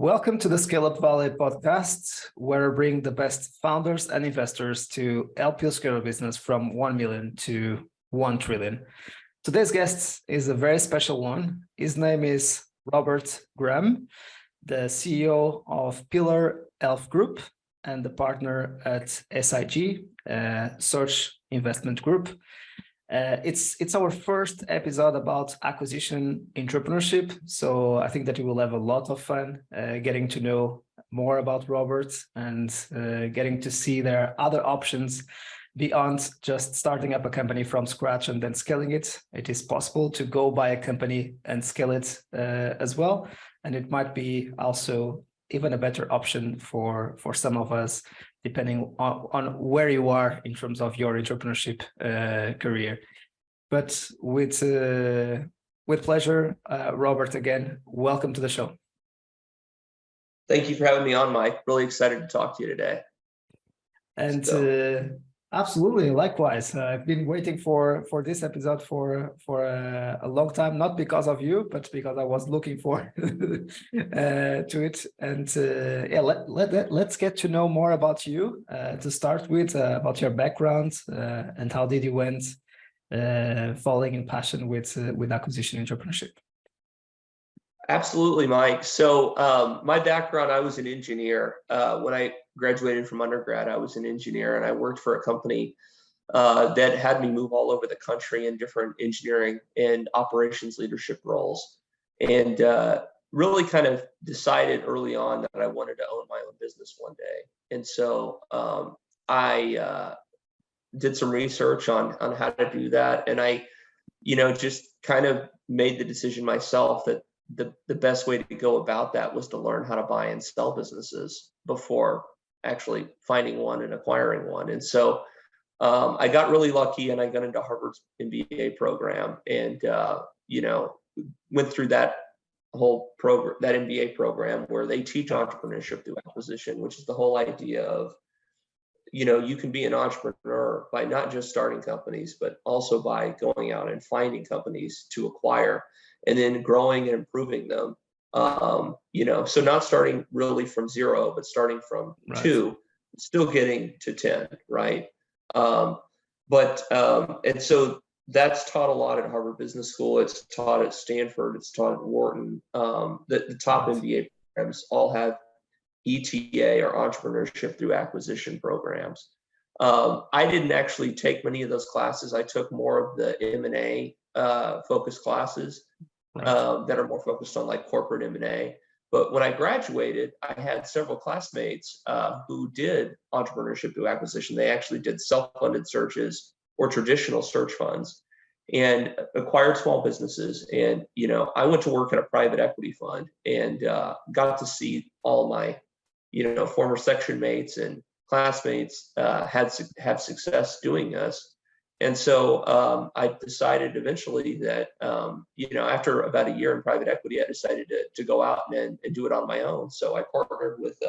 Welcome to the Scale Up Valley podcast, where I bring the best founders and investors to help you scale your business from 1 million to 1 trillion. Today's guest is a very special one. His name is Robert Graham, the CEO of Pillar Health Group and the partner at SIG, Search Investment Group. It's our first episode about acquisition entrepreneurship, so I think that you will have a lot of fun getting to know more about Robert and getting to see there are other options beyond just starting up a company from scratch and then scaling it. It is possible to go buy a company and scale it as well, and it might be also even a better option for some of us, depending on where you are in terms of your entrepreneurship career. But with pleasure, Robert, again, welcome to the show. Thank you for having me on, Mike. Really excited to talk to you today. And absolutely, likewise. I've been waiting for this episode for a long time, not because of you, but because I was looking for to it. And yeah, let's get to know more about you to start with, about your background and how did you went falling in passion with acquisition entrepreneurship. Absolutely, Mike. So my background, I was an engineer. When I graduated from undergrad, I was an engineer, and I worked for a company that had me move all over the country in different engineering and operations leadership roles, and really kind of decided early on that I wanted to own my own business one day. And so I did some research on how to do that, and I, just kind of made the decision myself that the best way to go about that was to learn how to buy and sell businesses before actually finding one and acquiring one. And so I got really lucky, and I got into Harvard's MBA program, and went through that whole program, that MBA program, where they teach entrepreneurship through acquisition, which is the whole idea of, you can be an entrepreneur by not just starting companies, but also by going out and finding companies to acquire and then growing and improving them. So not starting really from zero, but starting from Right. 2, still getting to 10, right? And so that's taught a lot at Harvard Business School. It's taught at Stanford. It's taught at Wharton. The top MBA programs all have ETA, or entrepreneurship through acquisition programs. I didn't actually take many of those classes. I took more of the M&A focused classes. Right. That are more focused on like corporate M&A. But when I graduated, I had several classmates who did entrepreneurship through acquisition. They actually did self-funded searches or traditional search funds and acquired small businesses. And, I went to work at a private equity fund and got to see all my, former section mates and classmates have success doing this. And so I decided eventually that, after about a year in private equity, I decided to go out and do it on my own. So I partnered with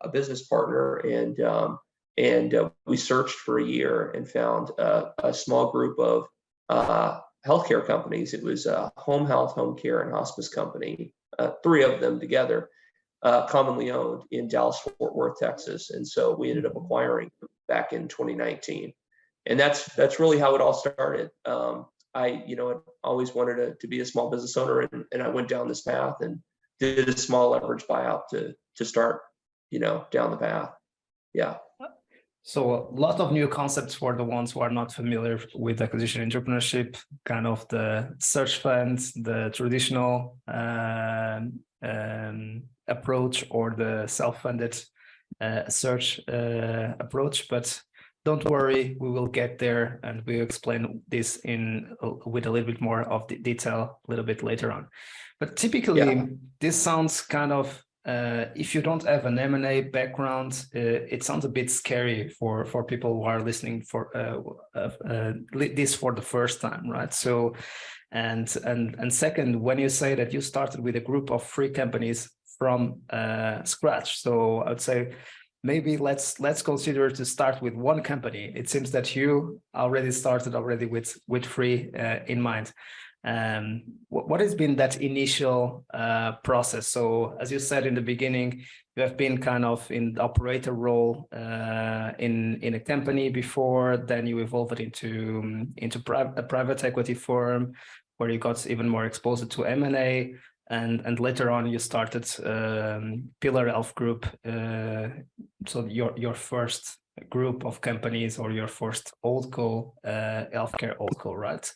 a business partner, and we searched for a year and found a small group of healthcare companies. It was a home health, home care, and hospice company, 3 of them together, commonly owned in Dallas-Fort Worth, Texas. And so we ended up acquiring them back in 2019. And that's really how it all started. I always wanted to be a small business owner, and I went down this path and did a small leverage buyout to start, down the path. Yeah. So a lot of new concepts for the ones who are not familiar with acquisition entrepreneurship, kind of the search funds, the traditional approach, or the self-funded search approach. But don't worry, we will get there, and we'll explain this with a little bit more of the detail a little bit later on. But typically, This sounds kind of, if you don't have an M&A background, it sounds a bit scary for people who are listening for this for the first time, right? So, and second, when you say that you started with a group of 3 companies from scratch, so I would say, maybe let's consider to start with 1 company. It seems that you already started with 3 in mind. What has been that initial process? So as you said in the beginning, you have been kind of in the operator role in a company before, then you evolved into a private equity firm where you got even more exposed to M&A, and later on you started Pillar Health Group. So your first group of companies, or your first holdco, healthcare holdco, right?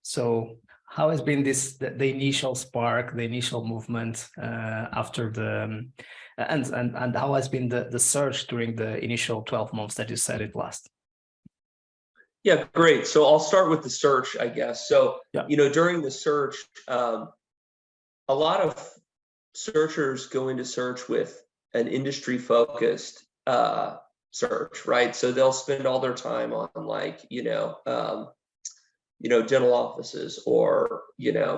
So how has been the initial spark, the initial movement after the and how has been the search during the initial 12 months that you said it last? Yeah, great. So I'll start with the search, I guess. So, Yeah. During the search, a lot of searchers go into search with an industry focused search, right? So they'll spend all their time on dental offices, or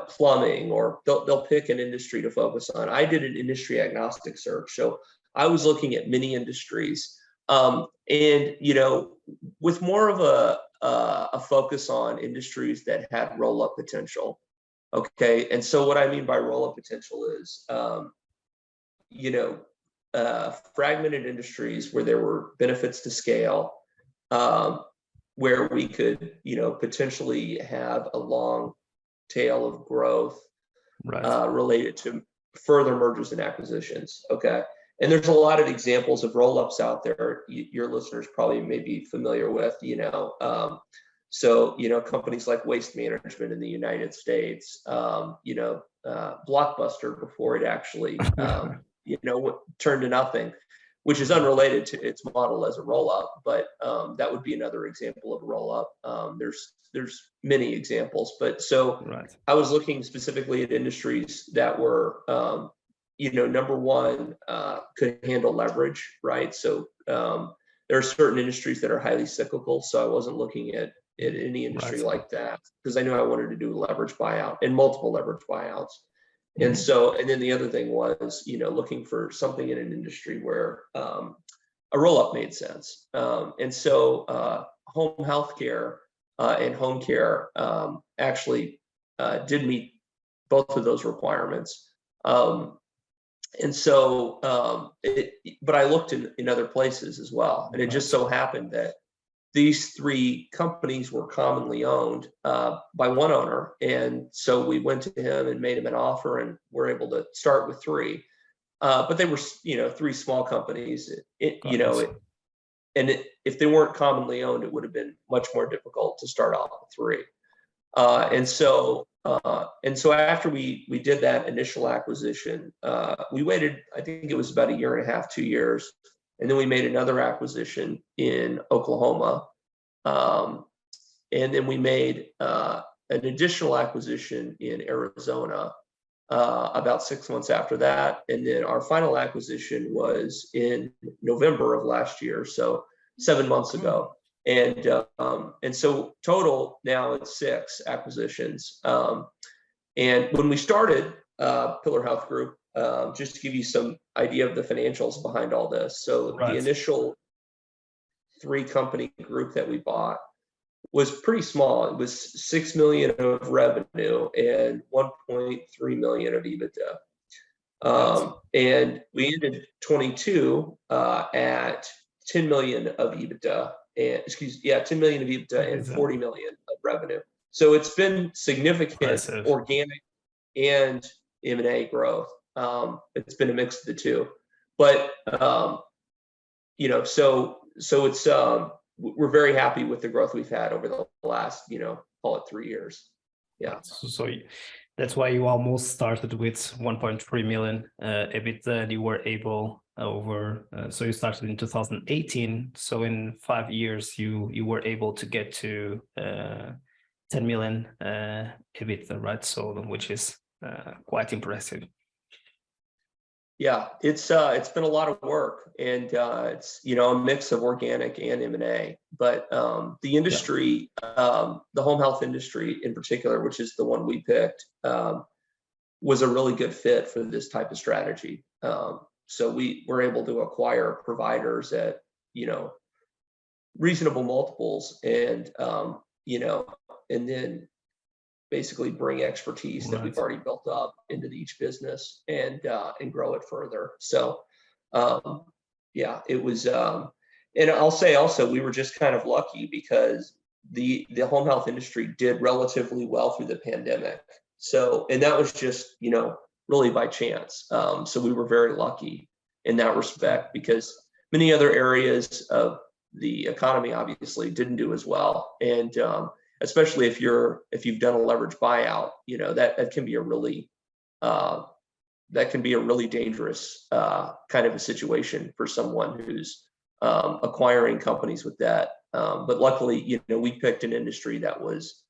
plumbing, or they'll pick an industry to focus on. I did an industry agnostic search, so I was looking at many industries, and with more of a focus on industries that had roll-up potential. Okay, and so what I mean by roll-up potential is fragmented industries where there were benefits to scale, where we could, potentially have a long tail of growth, Right. related to further mergers and acquisitions. Okay. And there's a lot of examples of roll-ups out there your listeners probably may be familiar with, companies like Waste Management in the United States, Blockbuster before it actually, turned to nothing, which is unrelated to its model as a roll-up, but that would be another example of a roll-up. There's many examples, but so Right. I was looking specifically at industries that were, number one, could handle leverage, right? So there are certain industries that are highly cyclical, so I wasn't looking at any industry Right. like that, because I knew I wanted to do leverage buyout and multiple leverage buyouts. And Mhm. so, and then the other thing was, looking for something in an industry where a roll-up made sense. And so home healthcare and home care actually did meet both of those requirements. And so, but I looked in other places as well. And it just so happened that these three companies were commonly owned by one owner. And so we went to him and made him an offer, and we're able to start with three. But they were, three small companies. If they weren't commonly owned, it would have been much more difficult to start off with three. And so after we did that initial acquisition, we waited, I think it was about a year and a half, 2 years. And then we made another acquisition in Oklahoma. And then we made an additional acquisition in Arizona about 6 months after that. And then our final acquisition was in November of last year, so 7 months ago. And so total now it's 6 acquisitions. And when we started Pillar Health Group, just to give you some idea of the financials behind all this. So the initial 3 company group that we bought was pretty small. It was 6 million of revenue and 1.3 million of EBITDA. And we ended 22 at 10 million of EBITDA, and 10 million of EBITDA and 40 million of revenue. So it's been significant organic and M&A growth. It's been a mix of the two, but so it's we're very happy with the growth we've had over the last, call it 3 years. Yeah. So that's why you almost started with 1.3 million EBITDA, and you were able so you started in 2018. So in 5 years, you were able to get to 10 million EBITDA, right? So which is quite impressive. Yeah, it's been a lot of work, and it's a mix of organic and M&A. But the industry, the home health industry in particular, which is the one we picked, was a really good fit for this type of strategy. So we were able to acquire providers at reasonable multiples, and and then basically bring expertise that we've already built up into each business and grow it further. So yeah, it was, and I'll say also, we were just kind of lucky because the home health industry did relatively well through the pandemic. So, and that was just, really by chance. So we were very lucky in that respect, because many other areas of the economy obviously didn't do as well. And especially if you've done a leverage buyout, that can be a really dangerous kind of a situation for someone who's acquiring companies with that. But luckily, we picked an industry that was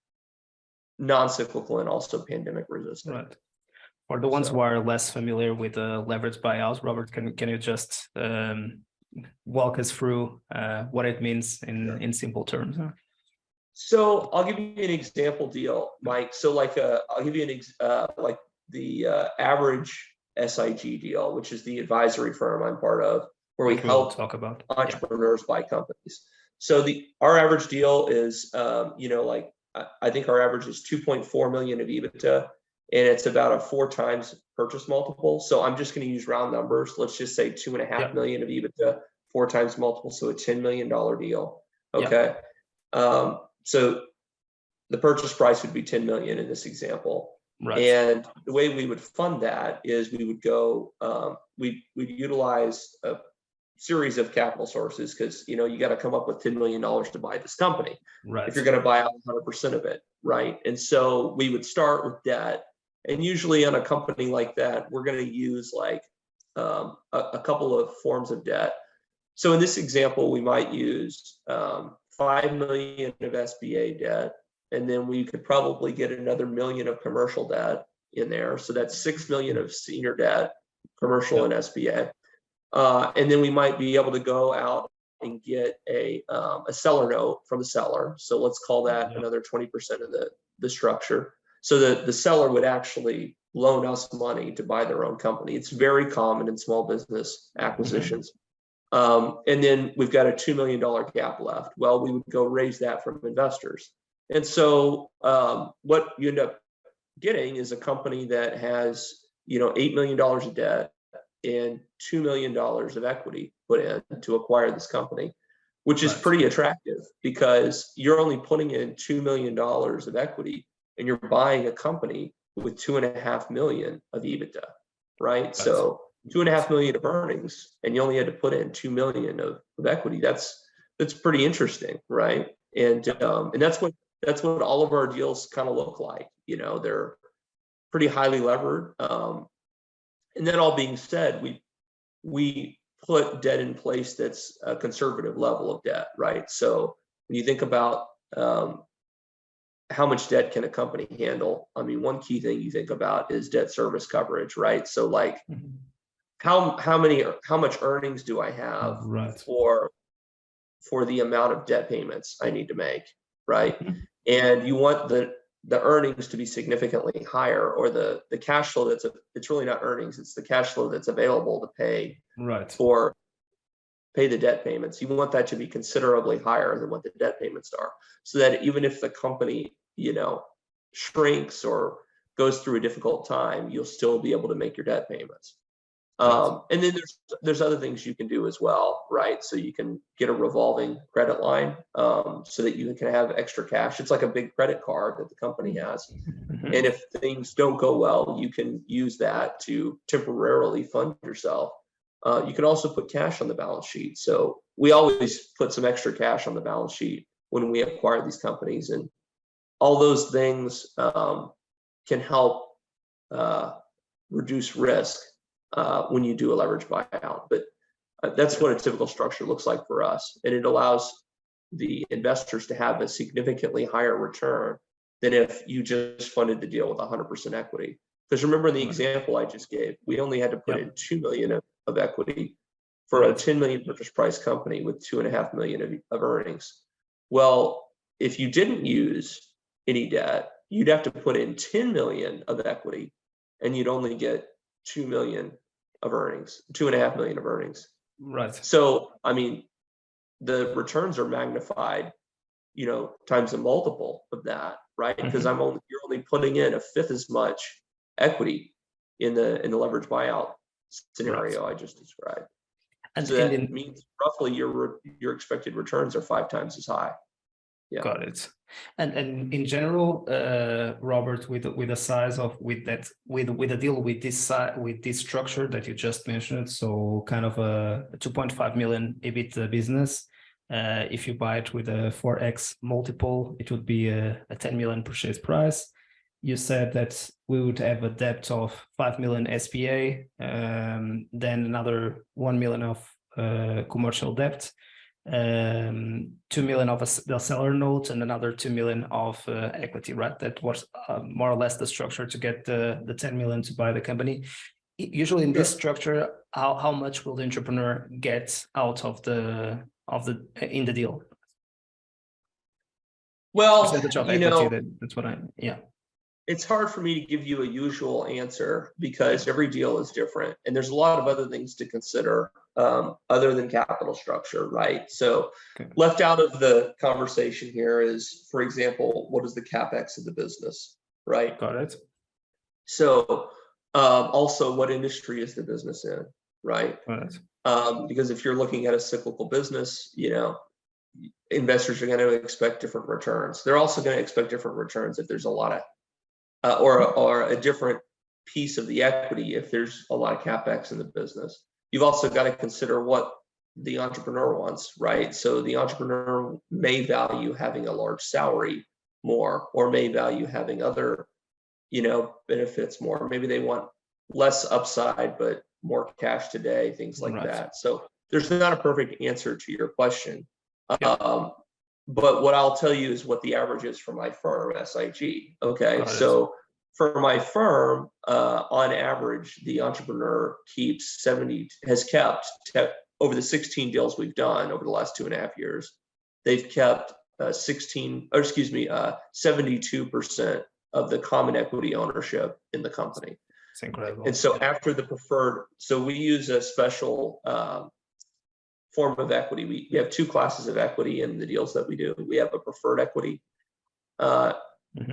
non-cyclical and also pandemic resistant. Right. For the ones who are less familiar with leverage buyouts, Robert, can you just walk us through what it means in simple terms? So I'll give you an example deal, Mike. So I'll give you like the average SIG deal, which is the advisory firm I'm part of, where we help talk about entrepreneurs buy companies. So our average deal is, I think our average is 2.4 million of EBITDA, and it's about a 4 times purchase multiple. So I'm just going to use round numbers. Let's just say 2.5 million of EBITDA, 4 times multiple, so a $10 million deal. Okay. So the purchase price would be 10 million in this example. Right. And the way we would fund that is we would go, we'd utilize a series of capital sources, because you got to come up with $10 million to buy this company. Right. If you're going to buy out 100% of it, right? And so we would start with debt, and usually on a company like that, we're going to use like a couple of forms of debt. So in this example, we might use 5 million of SBA debt, and then we could probably get another $1 million of commercial debt in there. So that's 6 million of senior debt, commercial and SBA. And then we might be able to go out and get a seller note from the seller. So let's call that another 20% of the structure. So the seller would actually loan us money to buy their own company. It's very common in small business acquisitions. And then we've got a $2 million gap left. Well, we would go raise that from investors. And so what you end up getting is a company that has, $8 million of debt and $2 million of equity put in to acquire this company, which is pretty attractive, because you're only putting in $2 million of equity and you're buying a company with 2.5 million of EBITDA, right? So 2.5 million of earnings, and you only had to put in 2 million of equity. That's pretty interesting, right? And that's what all of our deals kind of look like. They're pretty highly levered. And then, all being said, we put debt in place that's a conservative level of debt, right? So when you think about how much debt can a company handle, I mean, one key thing you think about is debt service coverage, right? So like, how much earnings do I have for the amount of debt payments I need to make, right? And you want the earnings to be significantly higher, or the cash flow it's really not earnings, it's the cash flow that's available to pay the debt payments. You want that to be considerably higher than what the debt payments are, so that even if the company, shrinks or goes through a difficult time, you'll still be able to make your debt payments. And then there's other things you can do as well, right? So you can get a revolving credit line, so that you can have extra cash. It's like a big credit card that the company has. And if things don't go well, you can use that to temporarily fund yourself. You can also put cash on the balance sheet. So we always put some extra cash on the balance sheet when we acquire these companies, and all those things can help reduce risk when you do a leverage buyout. But that's what a typical structure looks like for us. And it allows the investors to have a significantly higher return than if you just funded the deal with 100% equity. Because remember, in the example I just gave, we only had to put in 2 million of equity for a 10 million purchase price company with 2.5 million of earnings. Well, if you didn't use any debt, you'd have to put in 10 million of equity, and you'd only get 2 million of earnings, 2.5 million of earnings. Right. So, I mean, the returns are magnified, times a multiple of that, right? Because you're only putting in a fifth as much equity in the leverage buyout scenario I just described. And so that means roughly your expected returns are 5 times as high. Yeah. Got it. And in general, Robert, with the size of with a deal with this structure that you just mentioned, so kind of a 2.5 million EBITDA business, if you buy it with a 4x multiple, it would be a 10 million purchase price. You said that we would have a debt of 5 million SBA, then another 1 million of commercial debt, 2 million of the seller note, and another 2 million of equity, right? That was more or less the structure to get the 10 million to buy the company. Usually in this structure, how much will the entrepreneur get out of the in the deal? Well, percentage of equity, that's what it's hard for me to give you a usual answer because every deal is different, and there's a lot of other things to consider other than capital structure, right? So left out of the conversation here is, for example, what is the CapEx of the business, right? Got it. So also, what industry is the business in, right? Got it. Because if you're looking at a cyclical business, investors are going to expect different returns. They're also going to expect different returns if there's a lot of or a different piece of the equity if there's a lot of CapEx in the business. You've also got to consider what the entrepreneur wants, right? So the entrepreneur may value having a large salary more, or may value having other, benefits more. Maybe they want less upside, but more cash today, things like that. So there's not a perfect answer to your question. But what I'll tell you is what the average is for my firm, SIG. Okay, so for my firm, on average, the entrepreneur has kept over the 16 deals we've done over the last 2.5 years, they've kept 72% of the common equity ownership in the company. It's incredible. And so after the preferred, so we use a special form of equity. We have 2 classes of equity in the deals that we do. We have a preferred equity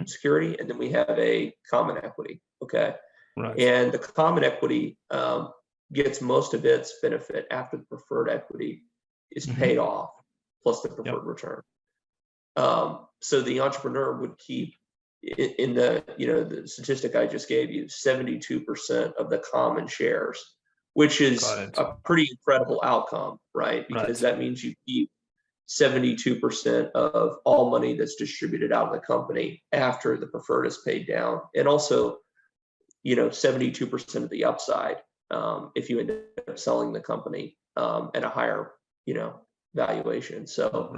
security, and then we have a common equity. Okay. Right. And the common equity gets most of its benefit after the preferred equity is paid off, plus the preferred return. So the entrepreneur would keep in the statistic I just gave you, 72% of the common shares, which is a pretty incredible outcome, right? Because that means you keep 72% of all money that's distributed out of the company after the preferred is paid down, and also 72% of the upside if you end up selling the company at a higher valuation. So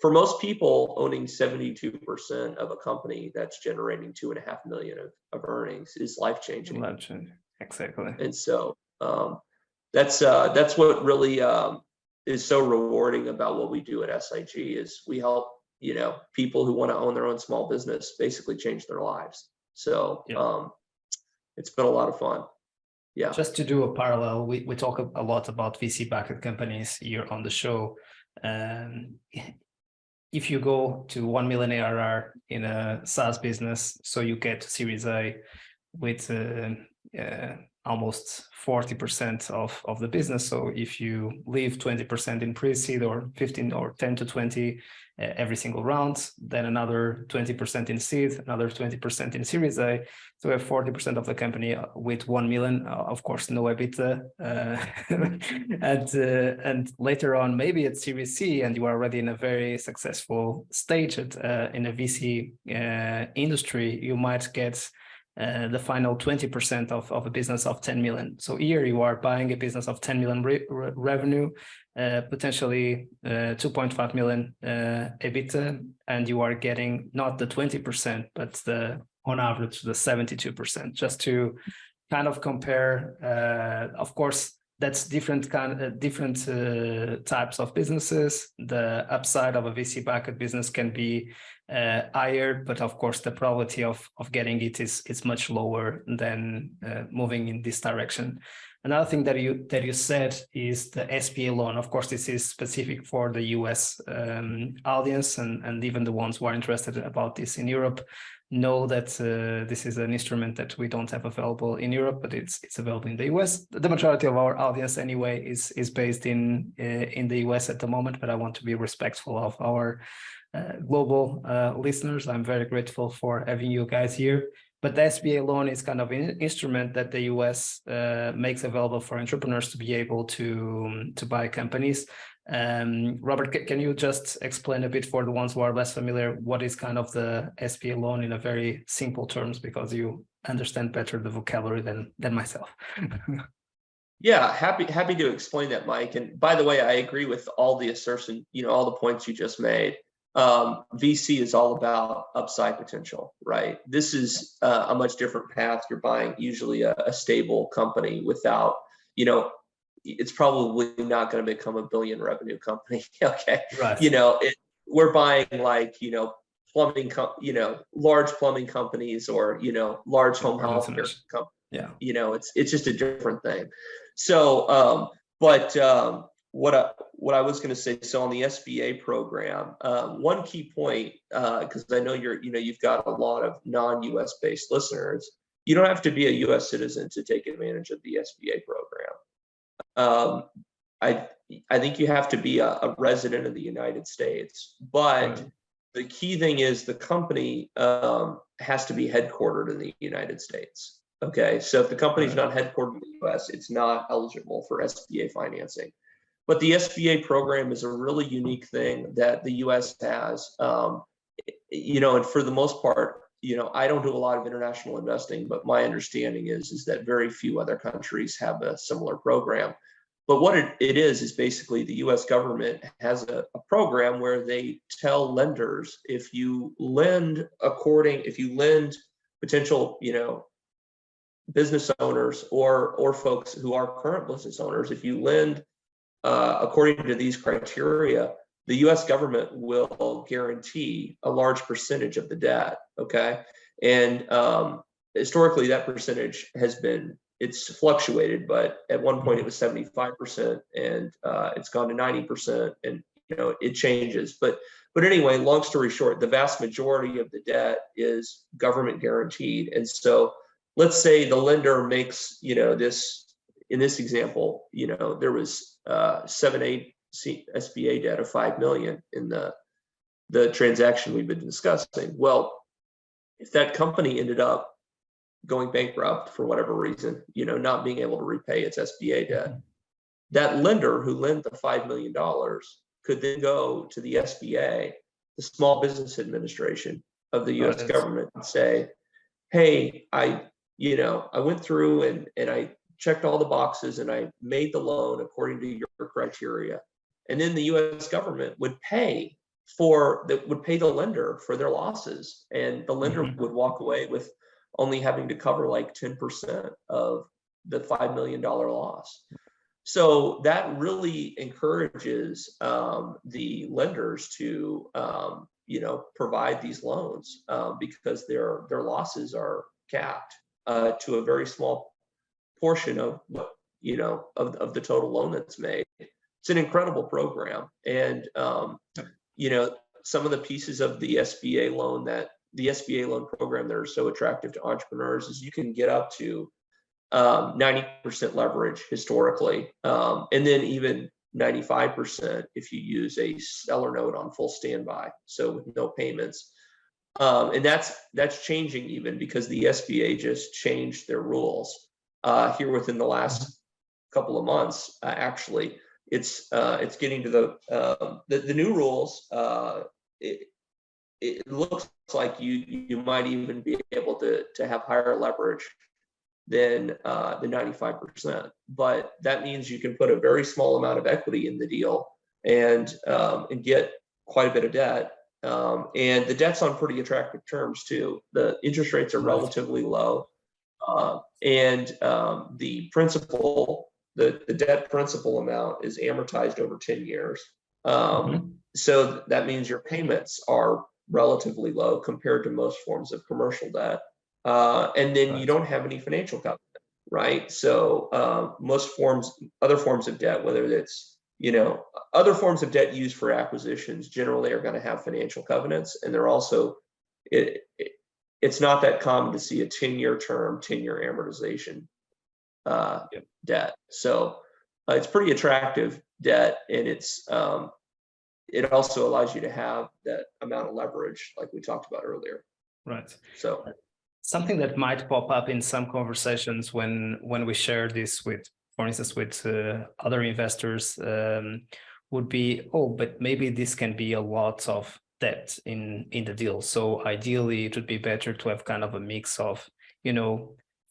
for most people, owning 72% of a company that's generating $2.5 million of earnings is life-changing. Exactly. And so that's what really is so rewarding about what we do at SIG is we help people who want to own their own small business basically change their lives. So it's been a lot of fun. Yeah. Just to do a parallel, we talk a lot about VC-backed companies here on the show. If you go to 1 million ARR in a SaaS business, so you get Series A with almost 40% of the business. So if you leave 20% in pre-seed, or 15 or 10 to 20 every single round, then another 20% in seed, another 20% in Series A. So we have 40% of the company with 1 million, of course, no EBITDA. And later on, maybe at Series C, and you are already in a very successful stage in a VC industry, you might get the final 20% of a business of 10 million. So here you are buying a business of 10 million revenue, potentially 2.5 million EBITDA, and you are getting not the 20%, but on average the 72%. Just to kind of compare, of course, that's different types of businesses. The upside of a VC-backed business can be higher, but of course the probability of getting it is much lower than moving in this direction. Another thing that you said is the SBA loan. Of course, this is specific for the US audience and even the ones who are interested about this in Europe. know that this is an instrument that we don't have available in Europe, but it's available in the US. The majority of our audience anyway is based in the US at the moment, but I want to be respectful of our global listeners. I'm very grateful for having you guys here. But the SBA loan is kind of an instrument that the US makes available for entrepreneurs to be able to buy companies. Robert, can you just explain a bit for the ones who are less familiar, what is kind of the SBA loan in a very simple terms, because you understand better the vocabulary than myself. Yeah, happy to explain that, Mike. And by the way, I agree with all the assertion, all the points you just made. VC is all about upside potential, right? This is a much different path. You're buying usually a stable company without, it's probably not going to become a billion revenue company. Okay. Right. We're buying like, plumbing, large plumbing companies or, large home healthcare companies. Yeah. It's just a different thing. So, what I was going to say, so on the SBA program, one key point, because I know you've got a lot of non-US based listeners, you don't have to be a US citizen to take advantage of the SBA program. I think you have to be a resident of the United States, but the key thing is the company has to be headquartered in the United States. Okay, so if the company's not headquartered in the US, it's not eligible for SBA financing. But the SBA program is a really unique thing that the US has. And for the most part, I don't do a lot of international investing, but my understanding is that very few other countries have a similar program. But what it is basically the US government has a program where they tell lenders, if you lend potential, business owners or folks who are current business owners, if you lend according to these criteria, the US government will guarantee a large percentage of the debt. Okay. And historically, that percentage it's fluctuated, but at one point it was 75% and it's gone to 90%, and it changes. But anyway, long story short, the vast majority of the debt is government guaranteed. And so let's say the lender makes, in this example, there was 7-8 SBA debt of $5 million in the transaction we've been discussing. Well, if that company ended up going bankrupt for whatever reason, not being able to repay its SBA debt, that lender who lent the $5 million could then go to the SBA, the Small Business Administration of the US government, and say, hey, I went through and I checked all the boxes and I made the loan according to your criteria. And then the US government would pay the lender for their losses. And the lender would walk away with only having to cover like 10% of the $5 million loss. So that really encourages the lenders to provide these loans because their losses are capped to a very small portion of of the total loan that's made. It's an incredible program, and some of the pieces of the SBA loan program that are so attractive to entrepreneurs is you can get up to 90% leverage historically, and then even 95% if you use a seller note on full standby, so with no payments. And that's changing even because the SBA just changed their rules here within the last couple of months. Actually, it's getting to the new rules. It looks like you might even be able to have higher leverage than the 95%, but that means you can put a very small amount of equity in the deal and get quite a bit of debt. And the debt's on pretty attractive terms too. The interest rates are relatively low, and the debt principal amount is amortized over 10 years. So that means your payments are relatively low compared to most forms of commercial debt. And then you don't have any financial covenant, right? So other forms of debt, whether it's, other forms of debt used for acquisitions generally are going to have financial covenants, and they're also, it's not that common to see a 10-year term, 10-year amortization debt. So it's pretty attractive debt, and it also allows you to have that amount of leverage like we talked about earlier. Right. So something that might pop up in some conversations when we share this with, for instance, with other investors, would be, oh, but maybe this can be a lot of debt in the deal. So ideally, it would be better to have kind of a mix of,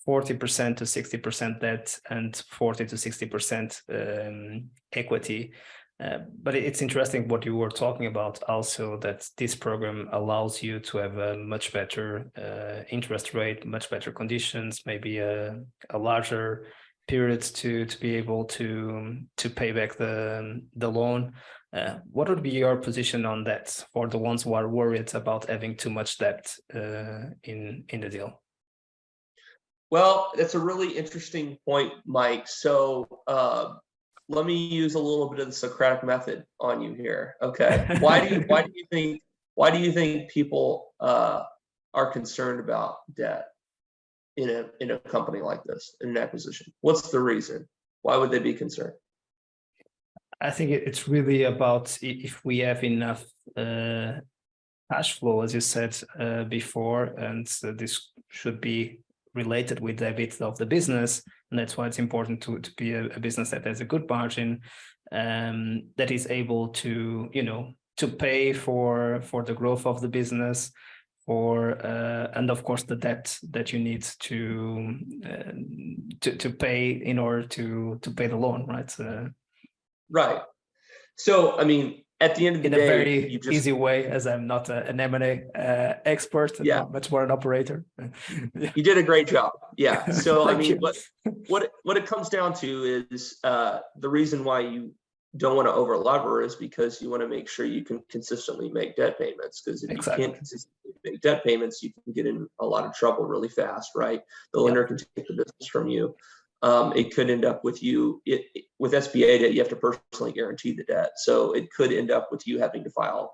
40% to 60% debt and 40 to 60% equity. But it's interesting what you were talking about also, that this program allows you to have a much better interest rate, much better conditions, maybe a larger period to be able to pay back the loan. What would be your position on that for the ones who are worried about having too much debt in the deal? Well, that's a really interesting point, Mike. So let me use a little bit of the Socratic method on you here. Okay. Why do you think people are concerned about debt in a company like this, in an acquisition? What's the reason? Why would they be concerned? I think it's really about if we have enough cash flow, as you said before, and this should be related with the EBITDA of the business, and that's why it's important to be a business that has a good margin, that is able to to pay for the growth of the business, and of course the debt that you need to pay in order to pay the loan, right? Right. So I mean, at the end of the day, in a very easy way, as I'm not an M&A expert, and much more an operator. Yeah. You did a great job. Yeah. So I mean, what it comes down to is the reason why you don't want to over lever is because you want to make sure you can consistently make debt payments. Because if you can't consistently make debt payments, you can get in a lot of trouble really fast, right? The lender can take the business from you. It could end up with you with SBA debt. You have to personally guarantee the debt, so it could end up with you having to file,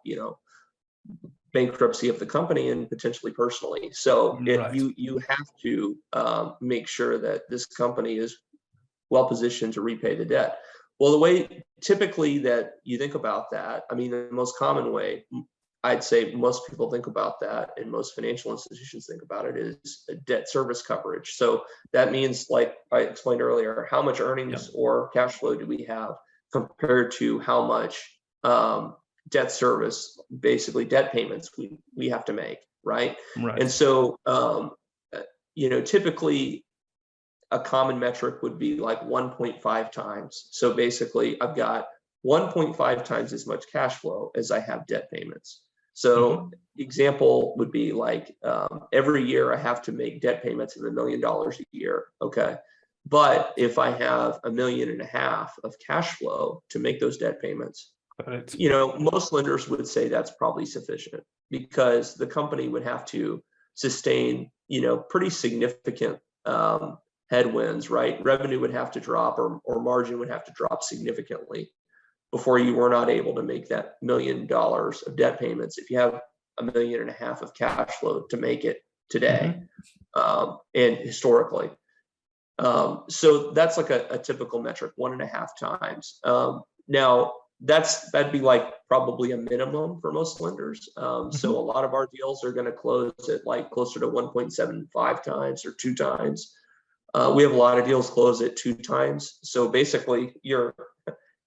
bankruptcy of the company and potentially personally. So you have to make sure that this company is well positioned to repay the debt. Well, the way typically that you think about that, I mean, the most common way I'd say most people think about that, and most financial institutions think about it, is a debt service coverage. So that means, like I explained earlier, how much earnings or cash flow do we have compared to how much debt service, basically debt payments we have to make, right? And so, typically a common metric would be like 1.5 times. So basically I've got 1.5 times as much cash flow as I have debt payments. So example would be like every year I have to make debt payments of $1 million a year. Okay. But if I have $1.5 million of cash flow to make those debt payments, most lenders would say that's probably sufficient, because the company would have to sustain, pretty significant headwinds, right? Revenue would have to drop, or margin would have to drop significantly before you were not able to make that $1 million of debt payments if you have $1.5 million of cash flow to make it today, and historically. So that's like a typical metric, 1.5 times. Now that'd be like probably a minimum for most lenders. So a lot of our deals are going to close at like closer to 1.75 times or 2 times. We have a lot of deals close at 2 times. So basically your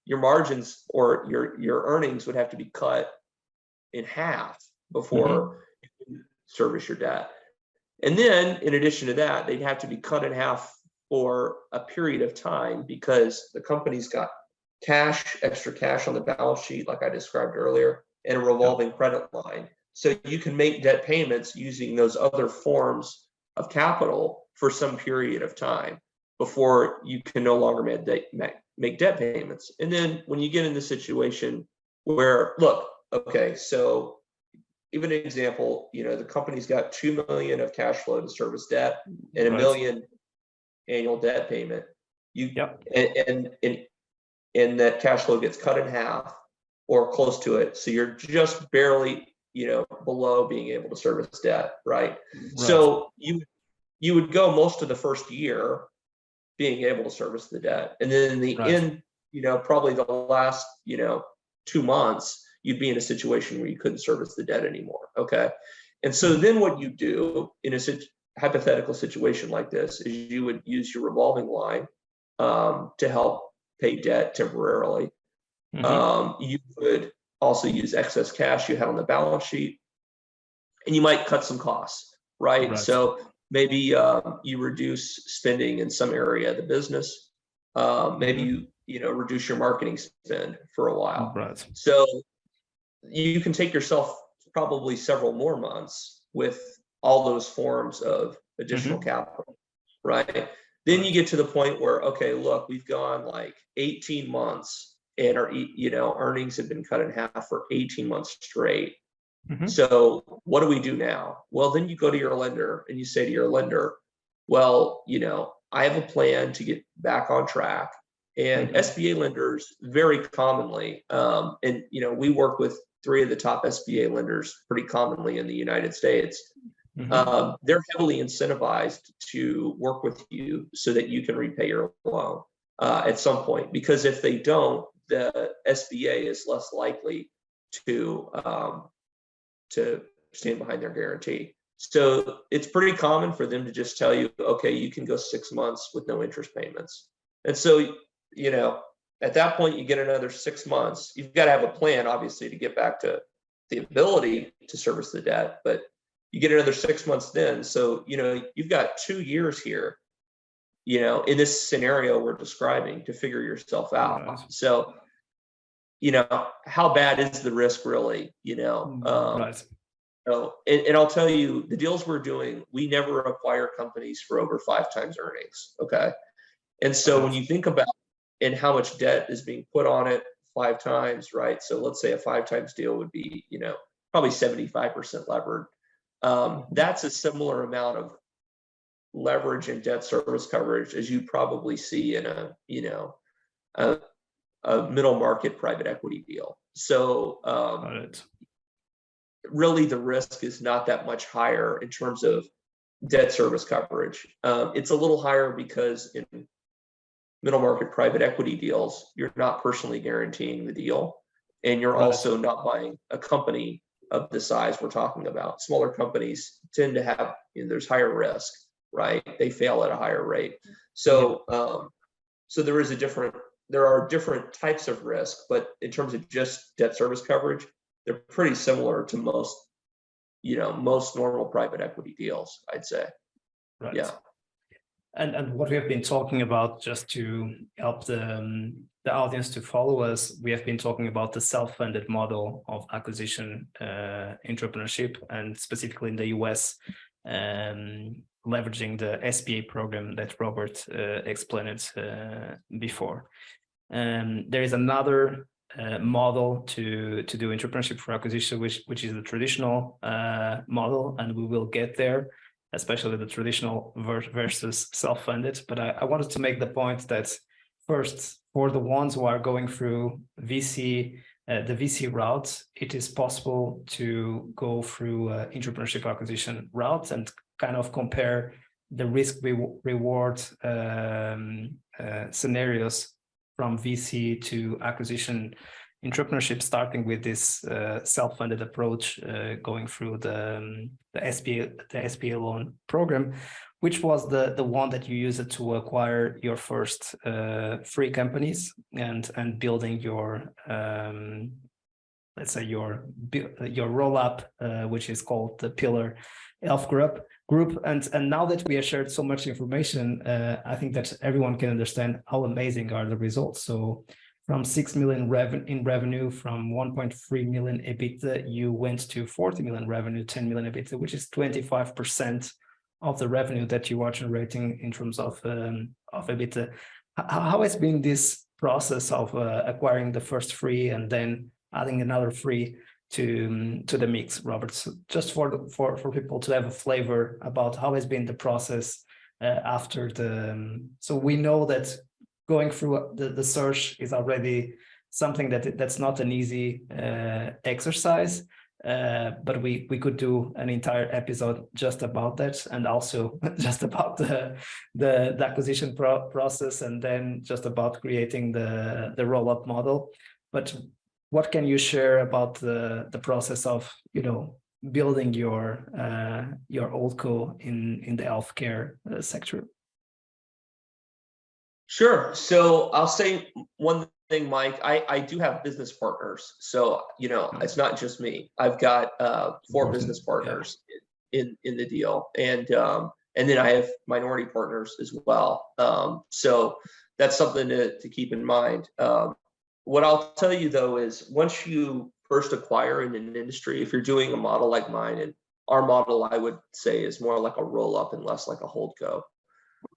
margins or your earnings would have to be cut in half before you can service your debt. And then in addition to that, they'd have to be cut in half for a period of time, because the company's got extra cash on the balance sheet, like I described earlier, and a revolving credit line. So you can make debt payments using those other forms of capital for some period of time before you can no longer make debt payments. And then when you get in the situation where, so even an example, the company's got $2 million of cash flow to service debt and $1 million annual debt payment. And that cash flow gets cut in half or close to it. So you're just barely below being able to service debt, right? So you would go most of the first year being able to service the debt, and then in the end, probably the last 2 months, you'd be in a situation where you couldn't service the debt anymore. Okay, and so then what you do in a hypothetical situation like this is you would use your revolving line to help pay debt temporarily. You would also use excess cash you had on the balance sheet, and you might cut some costs, right? So maybe you reduce spending in some area of the business. Maybe you reduce your marketing spend for a while. So you can take yourself probably several more months with all those forms of additional capital, right? Then you get to the point where, okay, look, we've gone like 18 months and our earnings have been cut in half for 18 months straight. So what do we do now? Well, then you go to your lender and you say to your lender, well, I have a plan to get back on track. And SBA lenders very commonly, and we work with 3 of the top SBA lenders pretty commonly in the United States. They're heavily incentivized to work with you so that you can repay your loan at some point, because if they don't, the SBA is less likely to stand behind their guarantee. So it's pretty common for them to just tell you, okay, you can go 6 months with no interest payments. And so, at that point, you get another 6 months. You've got to have a plan, obviously, to get back to the ability to service the debt, but you get another 6 months then. So, you've got 2 years here, in this scenario we're describing, to figure yourself out. So, how bad is the risk really? So, and I'll tell you, the deals we're doing, we never acquire companies for over 5 times earnings. Okay. And so when you think about and how much debt is being put on it 5 times, right? So let's say a 5 times deal would be, probably 75% levered. That's a similar amount of leverage and debt service coverage as you probably see in a middle market private equity deal. So really the risk is not that much higher in terms of debt service coverage. It's a little higher because in middle market private equity deals, you're not personally guaranteeing the deal, and you're also not buying a company of the size we're talking about. Smaller companies tend to have, there's higher risk, right? They fail at a higher rate. So so there are different types of risk, but in terms of just debt service coverage, they're pretty similar to most normal private equity deals, I'd say. Yeah. And what we have been talking about, just to help the audience to follow us, we have been talking about the self-funded model of acquisition entrepreneurship, and specifically in the US, leveraging the SBA program that Robert explained before. There is another model to do entrepreneurship for acquisition, which is the traditional model, and we will get there, especially the traditional versus self-funded. But I wanted to make the point that first, for the ones who are going through the VC route, it is possible to go through entrepreneurship acquisition route and kind of compare the risk reward scenarios from VC to acquisition entrepreneurship, starting with this self-funded approach, going through the SBA Loan Program, which was the one that you used to acquire your first 3 companies and building your let's say your roll-up, which is called the Pillar Health Group. And now that we have shared so much information, I think that everyone can understand how amazing are the results. So from 6 million in revenue, from 1.3 million EBITDA, you went to 40 million revenue, 10 million EBITDA, which is 25% of the revenue that you are generating in terms of EBITDA. How has been this process of acquiring the first 3 and then adding another 3 to the mix, Robert? So just for people to have a flavor about how has been the process after so we know that going through the search is already something that's not an easy exercise. but we could do an entire episode just about that, and also just about the acquisition process, and then just about creating the roll-up model. But what can you share about the process of, you know, building your holdco in the healthcare sector? Sure. So I'll say one thing, Mike. I do have business partners, so you know it's not just me. I've got 4 business partners in the deal, and then I have minority partners as well. So that's something to keep in mind. What I'll tell you though is once you first acquire in an industry, if you're doing a model like mine, and our model, I would say, is more like a roll up and less like a holdco,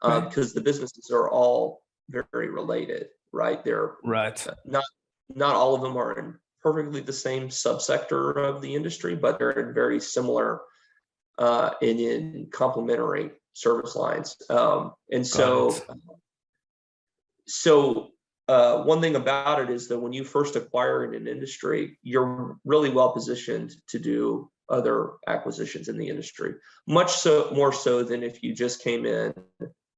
because the businesses are all very related, right? They're Right. not all of them are in perfectly the same subsector of the industry, but they're in very similar and in complementary service lines. And so one thing about it is that when you first acquire in an industry, you're really well positioned to do other acquisitions in the industry, much so more so than if you just came in,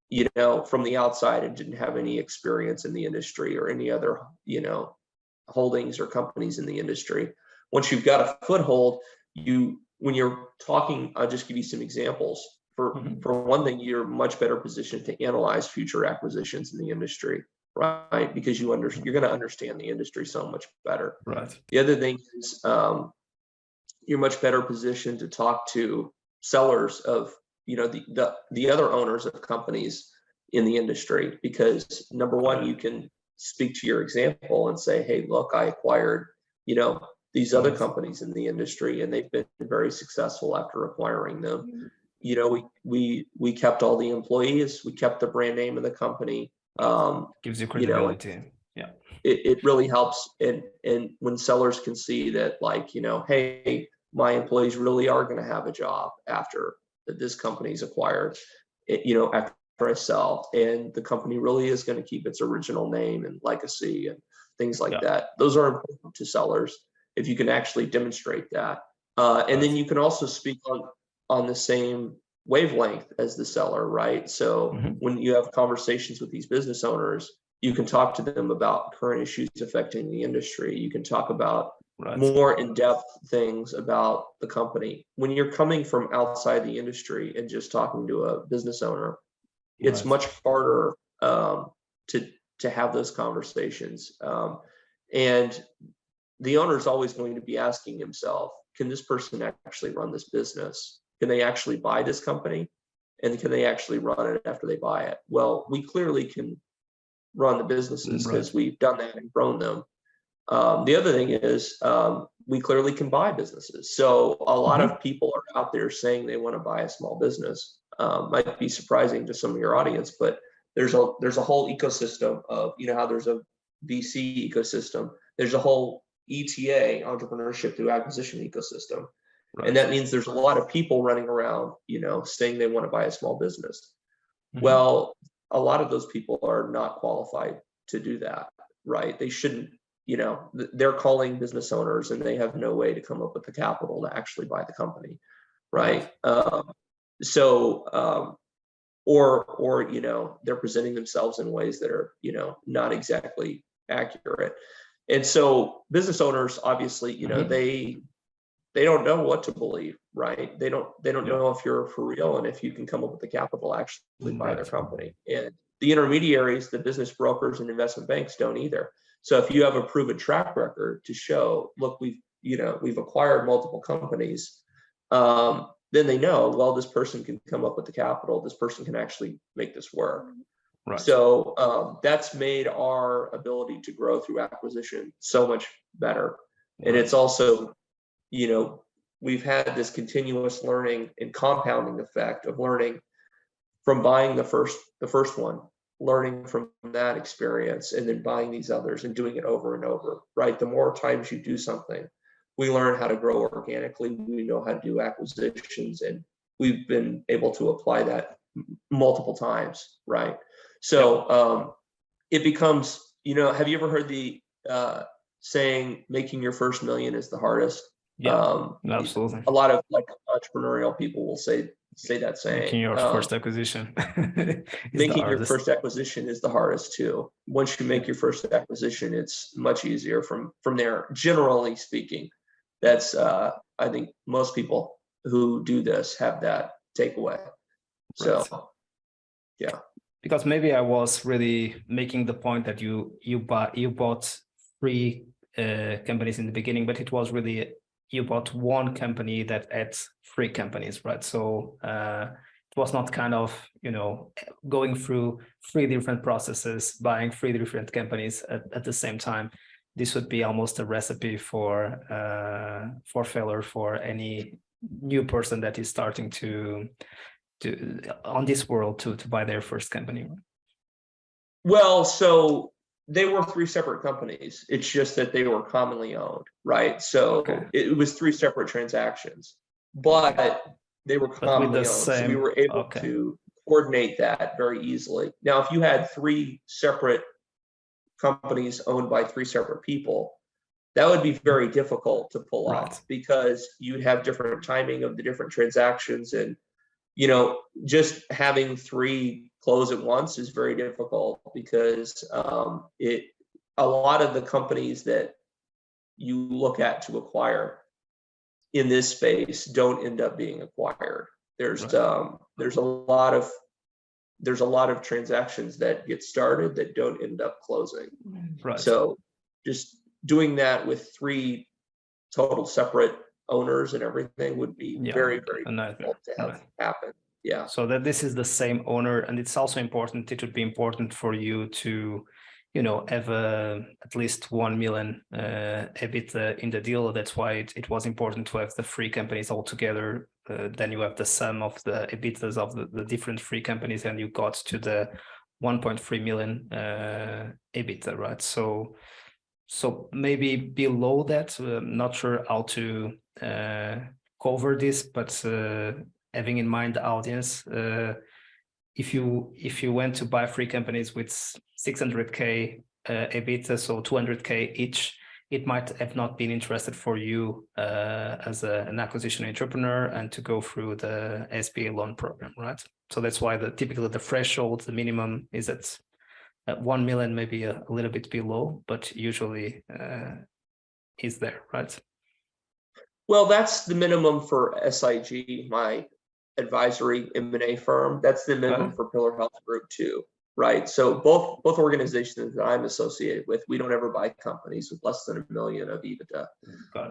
you know, from the outside and didn't have any experience in the industry or any other, you know, holdings or companies in the industry. Once you've got a foothold, when you're talking, I'll just give you some examples. For one thing, you're much better positioned to analyze future acquisitions in the industry, right? Because you're going to understand the industry so much better. Right. The other thing is you're much better positioned to talk to sellers of, you know, the other owners of companies in the industry, because number one, you can speak to your example and say, hey, look, I acquired, you know, these other companies in the industry, and they've been very successful after acquiring them. You know, we kept all the employees, we kept the brand name of the company. Gives you credibility. You know, it really helps. And when sellers can see that, like, you know, hey, my employees really are going to have a job after this company's acquired, you know, after I sell, and the company really is going to keep its original name and legacy and things like that. Those are important to sellers if you can actually demonstrate that. And then you can also speak on the same wavelength as the seller, right? So when you have conversations with these business owners, you can talk to them about current issues affecting the industry. You can talk about more in-depth things about the company. When you're coming from outside the industry and just talking to a business owner, it's much harder to have those conversations. And the owner is always going to be asking himself, can this person actually run this business? Can they actually buy this company? And can they actually run it after they buy it? Well, we clearly can run the businesses because we've done that and grown them. The other thing is we clearly can buy businesses. So a lot of people are out there saying they want to buy a small business. Might be surprising to some of your audience, but there's a whole ecosystem of, you know, how there's a VC ecosystem. There's a whole ETA, entrepreneurship through acquisition ecosystem. And that means there's a lot of people running around, you know, saying they want to buy a small business. Well, a lot of those people are not qualified to do that, right? They shouldn't, you know, they're calling business owners and they have no way to come up with the capital to actually buy the company, right? Or, you know, they're presenting themselves in ways that are, you know, not exactly accurate. And so business owners, obviously, you know, they don't know what to believe, right? They don't know if you're for real and if you can come up with the capital to actually buy their company. And the intermediaries, the business brokers and investment banks don't either. So if you have a proven track record to show, look, we've acquired multiple companies, then they know, well, this person can come up with the capital. This person can actually make this work. So that's made our ability to grow through acquisition so much better. And it's also, you know, we've had this continuous learning and compounding effect of learning from buying the first one, learning from that experience, and then buying these others and doing it over and over, right? The more times you do something, we learn how to grow organically. We know how to do acquisitions, and we've been able to apply that multiple times, right? So it becomes, you know, have you ever heard the saying, making your first million is the hardest? Yeah, absolutely. A lot of like entrepreneurial people will say that saying. Making your first acquisition is the Making your hardest. first acquisition is the hardest too. Once you make your first acquisition, it's much easier from there. Generally speaking, that's I think most people who do this have that takeaway. So, Right. yeah. Because maybe I was really making the point that you bought three companies in the beginning, but it was really you bought one company that adds three companies, right? So it was not kind of, you know, going through three different processes, buying three different companies at the same time. This would be almost a recipe for failure for any new person that is starting to on this world to buy their first company. Well, so they were three separate companies. It's just that they were commonly owned, right? So it was three separate transactions, but they were commonly owned. So we were able to coordinate that very easily. Now, if you had three separate companies owned by three separate people, that would be very difficult to pull off because you'd have different timing of the different transactions. And, you know, just having three close at once is very difficult because a lot of the companies that you look at to acquire in this space don't end up being acquired. There's a lot of transactions that get started that don't end up closing. So just doing that with three total separate owners and everything would be very, very difficult to have happen. Yeah. So that this is the same owner, and it's also important. It would be important for you to, you know, have at least 1 million EBITDA in the deal. That's why it was important to have the three companies all together. Then you have the sum of the EBITDAs of the different three companies, and you got to the 1.3 million EBITDA, right? So maybe below that, I'm not sure how to cover this, but having in mind the audience, if you went to buy three companies with 600K EBITDA, so 200K each, it might have not been interested for you as an acquisition entrepreneur and to go through the SBA loan program, right? So that's why typically the threshold, the minimum is at 1 million, maybe a little bit below, but usually is there, right? Well, that's the minimum for SIG, my advisory M&A firm. That's the minimum for Pillar Health Group too, right? So both organizations that I'm associated with, we don't ever buy companies with less than $1 million of EBITDA.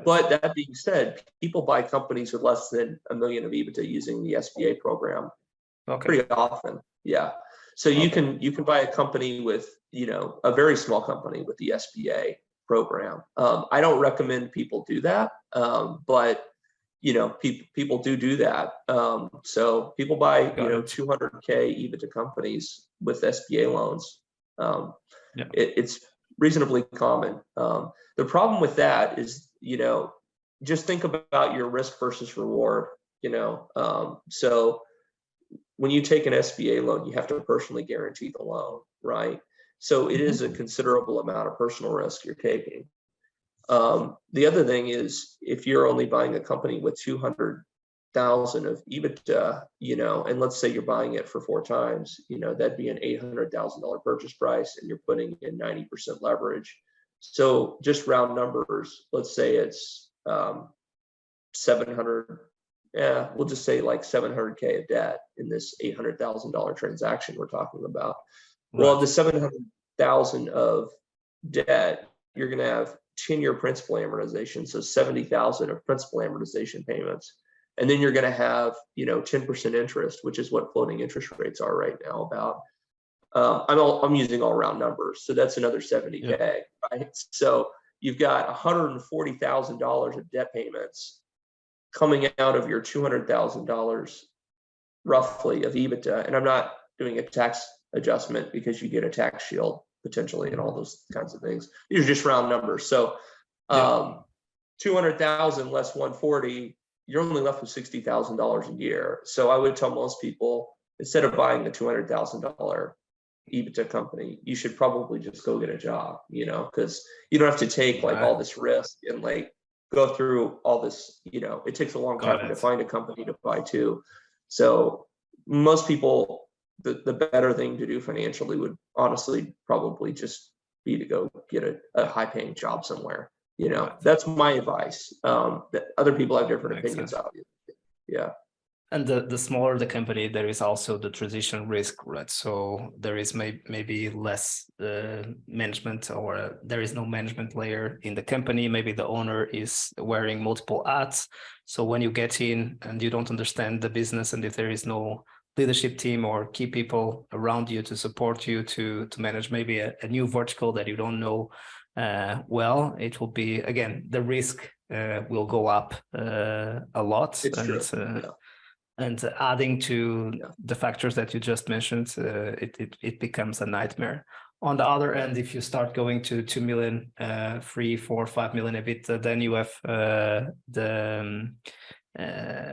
But that being said, people buy companies with less than $1 million of EBITDA using the SBA program pretty often. Yeah. So you can buy a company with, you know, a very small company with the SBA program. I don't recommend people do that, but you know, people do that. So people buy, you know, 200K EBITDA companies with SBA loans. It's reasonably common. The problem with that is, you know, just think about your risk versus reward, you know. So when you take an SBA loan, you have to personally guarantee the loan, right? So it is a considerable amount of personal risk you're taking. The other thing is, if you're only buying a company with 200,000 of EBITDA, you know, and let's say you're buying it for 4 times, you know, that'd be an $800,000 purchase price, and you're putting in 90% leverage. So just round numbers, let's say it's 700. Yeah, we'll just say like 700K of debt in this $800,000 transaction we're talking about. Well, the 700,000 of debt, you're going to have 10-year principal amortization, so 70,000 of principal amortization payments, and then you're going to have, you know, 10% interest, which is what floating interest rates are right now. About I'm using all round numbers, so that's another 70K, right? So you've got $140,000 of debt payments coming out of your $200,000 roughly of EBITDA, and I'm not doing a tax adjustment because you get a tax shield potentially and all those kinds of things. These are just round numbers. So 200,000 less 140, you're only left with $60,000 a year. So I would tell most people, instead of buying the $200,000 EBITDA company, you should probably just go get a job, you know, because you don't have to take like all this risk and like go through all this, it takes a long Got time to it. find a company to buy too. So most people, the better thing to do financially would honestly probably just be to go get a high paying job somewhere. Right. That's my advice. That other people have different Makes opinions, sense. obviously. Yeah. And the smaller the company, there is also the transition risk, right? So there is maybe less management, or there is no management layer in the company. Maybe the owner is wearing multiple hats. So when you get in and you don't understand the business, and if there is no leadership team or key people around you to support you to manage maybe a new vertical that you don't know well, it will be, again, the risk will go up a lot. It's And true. Yeah. and adding to the factors that you just mentioned, it becomes a nightmare. On the other end, if you start going to 2 million, 3, 4, 5 million EBITDA, then you have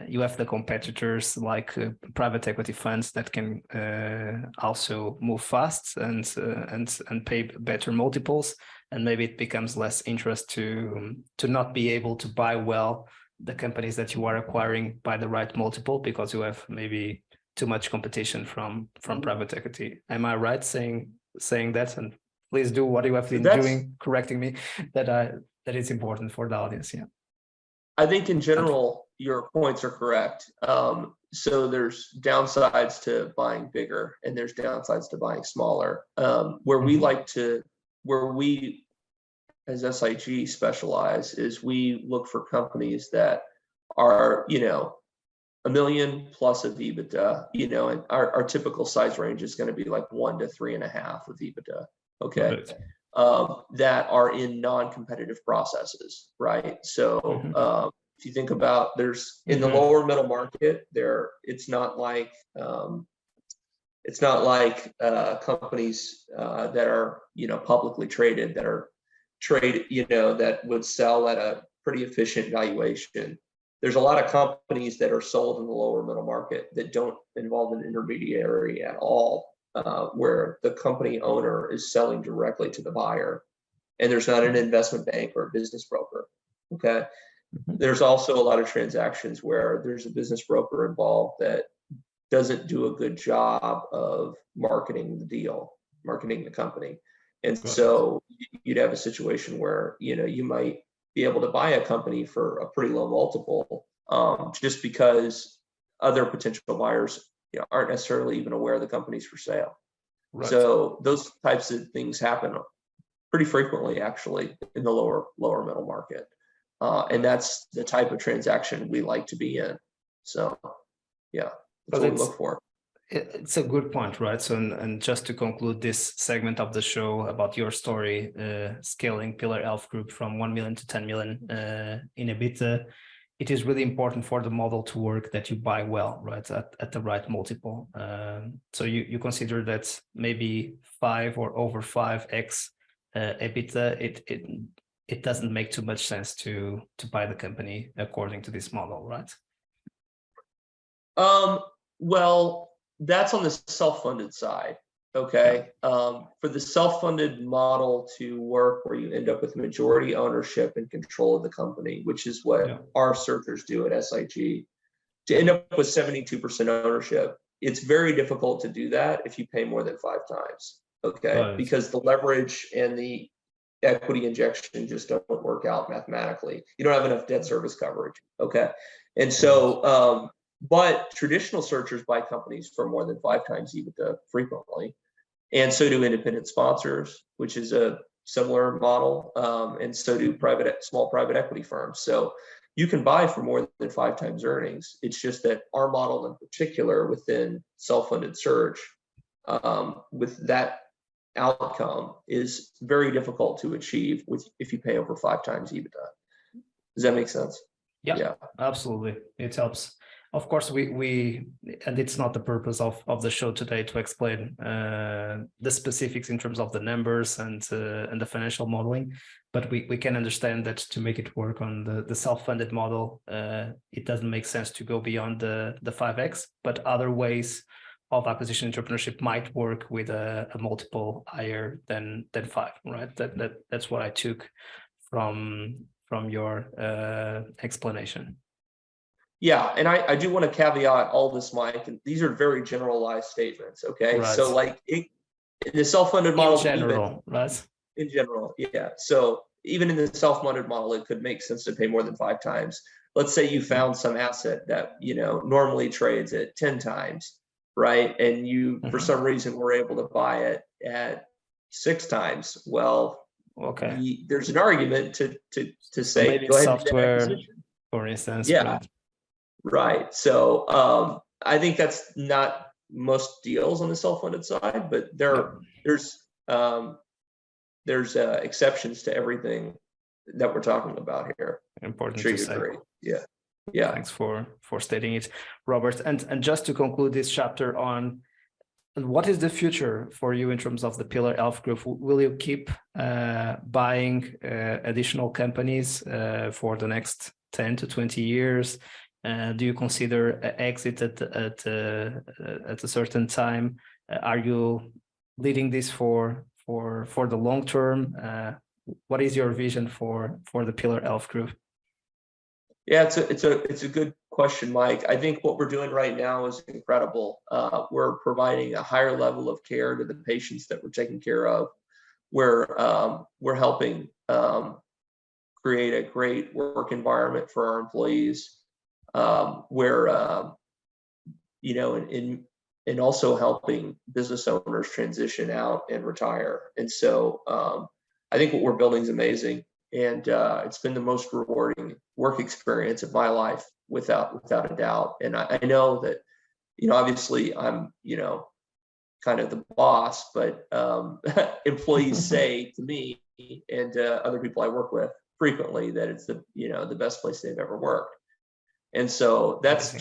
you have the competitors like private equity funds that can also move fast and pay better multiples, and maybe it becomes less interest to not be able to buy well the companies that you are acquiring by the right multiple, because you have maybe too much competition from private equity. Am I right saying that? And please do what you have been doing, correcting me, that is important for the audience. Yeah. I think in general, your points are correct. So there's downsides to buying bigger, and there's downsides to buying smaller. Where we as SIG specialize is we look for companies that are, $1 million plus of EBITDA, and our typical size range is going to be like 1 to 3.5 of EBITDA. Okay. That are in non-competitive processes, right? So if you think about, there's in the lower middle market, it's not like companies that are publicly traded, that would sell at a pretty efficient valuation. There's a lot of companies that are sold in the lower middle market that don't involve an intermediary at all, where the company owner is selling directly to the buyer, and there's not an investment bank or a business broker. Okay. There's also a lot of transactions where there's a business broker involved that doesn't do a good job of marketing the company. And so you'd have a situation where, you might be able to buy a company for a pretty low multiple, just because other potential buyers aren't necessarily even aware the company's for sale. Right. So those types of things happen pretty frequently, actually, in the lower middle market. And that's the type of transaction we like to be in. So, yeah, that's what we look for. It's a good point, right? So, and just to conclude this segment of the show about your story, scaling Pillar Health Group from 1 million to 10 million in EBITDA, it is really important for the model to work that you buy well, right, at the right multiple. So you consider that maybe 5 or over 5x EBITDA, it doesn't make too much sense to buy the company according to this model, right? Well, that's on the self-funded side. Okay. For the self-funded model to work, where you end up with majority ownership and control of the company, which is what our searchers do at SIG, to end up with 72% ownership, it's very difficult to do that if you pay more than 5 times. Okay. Because the leverage and the equity injection just don't work out mathematically. You don't have enough debt service coverage. Okay. And so, but traditional searchers buy companies for more than 5 times EBITDA frequently. And so do independent sponsors, which is a similar model. And so do small private equity firms. So you can buy for more than 5 times earnings. It's just that our model in particular within self-funded search, with that outcome, is very difficult to achieve if you pay over 5 times EBITDA. Does that make sense? Yeah, absolutely. It helps. Of course, we and it's not the purpose of the show today to explain the specifics in terms of the numbers and the financial modeling, but we can understand that to make it work on the self-funded model, it doesn't make sense to go beyond the 5x, but other ways of acquisition entrepreneurship might work with a multiple higher than 5, right? That's what I took from from your explanation. Yeah, and I do want to caveat all this, Mike, and these are very generalized statements, okay? Right. So like in the self-funded model, In general, right? In general, yeah. So even in the self-funded model, it could make sense to pay more than 5 times. Let's say you found some asset that, normally trades at 10 times, right? And you, for some reason, were able to buy it at 6 times. Well, okay. there's an argument to say, maybe go ahead and do that software, acquisition. for instance. Yeah. Right. So I think that's not most deals on the self-funded side, but there's exceptions to everything that we're talking about here. Important I'm sure to you say. agree. Yeah. Thanks for stating it, Robert. And just to conclude this chapter on what is the future for you in terms of the Pillar Elf Group? Will you keep buying additional companies for the next 10 to 20 years? Do you consider exit at a certain time? Are you leading this for the long term? What is your vision for the Pillar Elf Group? Yeah, it's a good question, Mike. I think what we're doing right now is incredible. We're providing a higher level of care to the patients that we're taking care of. We're helping create a great work environment for our employees. And also helping business owners transition out and retire. And so I think what we're building is amazing. And it's been the most rewarding work experience of my life, without a doubt. And I know that, obviously I'm, kind of the boss, but employees say to me and other people I work with frequently that it's the best place they've ever worked. And so that's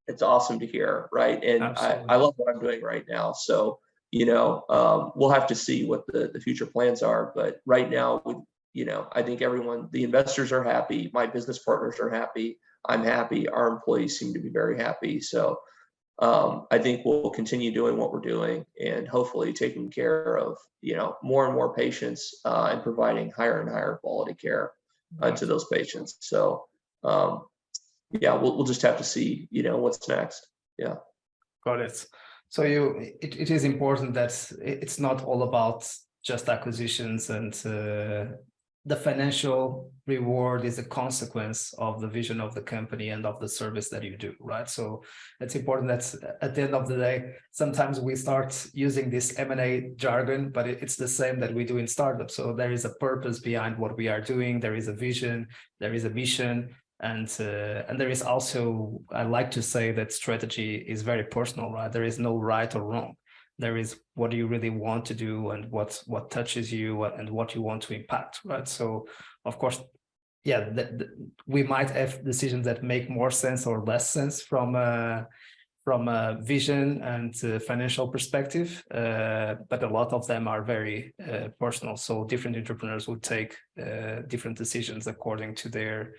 it's awesome to hear, right? And I love what I'm doing right now. So, we'll have to see what the future plans are. But right now, I think the investors are happy. My business partners are happy. I'm happy. Our employees seem to be very happy. So I think we'll continue doing what we're doing and hopefully taking care of, more and more patients and providing higher and higher quality care to those patients. So, yeah, we'll just have to see, what's next. Yeah. Got it. So it is important that it's not all about just acquisitions, and the financial reward is a consequence of the vision of the company and of the service that you do, right? So it's important that at the end of the day, sometimes we start using this M&A jargon, but it's the same that we do in startups. So there is a purpose behind what we are doing. There is a vision, there is a mission. And there is also, I like to say that strategy is very personal, right? There is no right or wrong. There is what do you really want to do and what touches you and what you want to impact, right? So, of course, yeah, we might have decisions that make more sense or less sense from a vision and financial perspective, but a lot of them are very personal. So different entrepreneurs would take different decisions according to their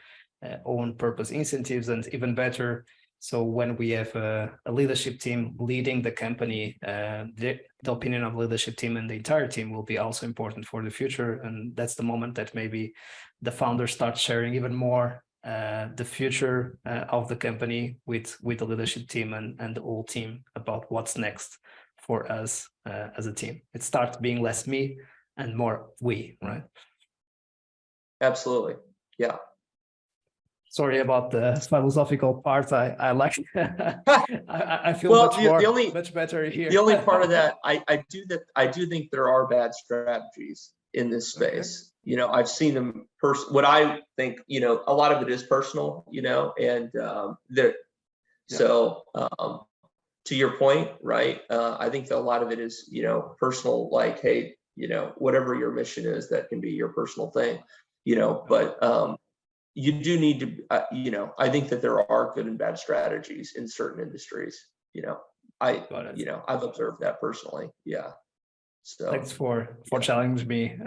own purpose, incentives, and even better. So when we have a leadership team leading the company, the opinion of the leadership team and the entire team will be also important for the future. And that's the moment that maybe the founders start sharing even more the future of the company with the leadership team and the whole team about what's next for us as a team. It starts being less me and more we, right? Absolutely. Yeah. Sorry about the philosophical part. I like. I feel much better here. The only part of that, I do think there are bad strategies in this space. Okay. I've seen them. What I think, a lot of it is personal. And So to your point, right? I think that a lot of it is, personal. Like, hey, whatever your mission is, that can be your personal thing. But you do need to, I think that there are good and bad strategies in certain industries. I've observed that personally. Yeah. So thanks for challenging me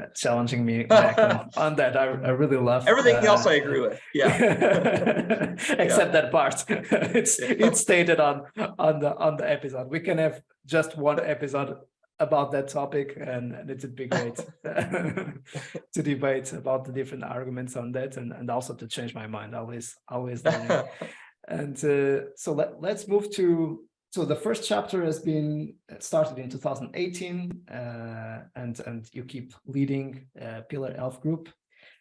back on that. I really love everything else. I agree with. Yeah. Except that part. It's stated on the episode. We can have just one episode about that topic, and it'd be great to debate about the different arguments on that, and also to change my mind. Always learning. And so let's move to. So the first chapter has been started in 2018, and you keep leading Pillar Health Group.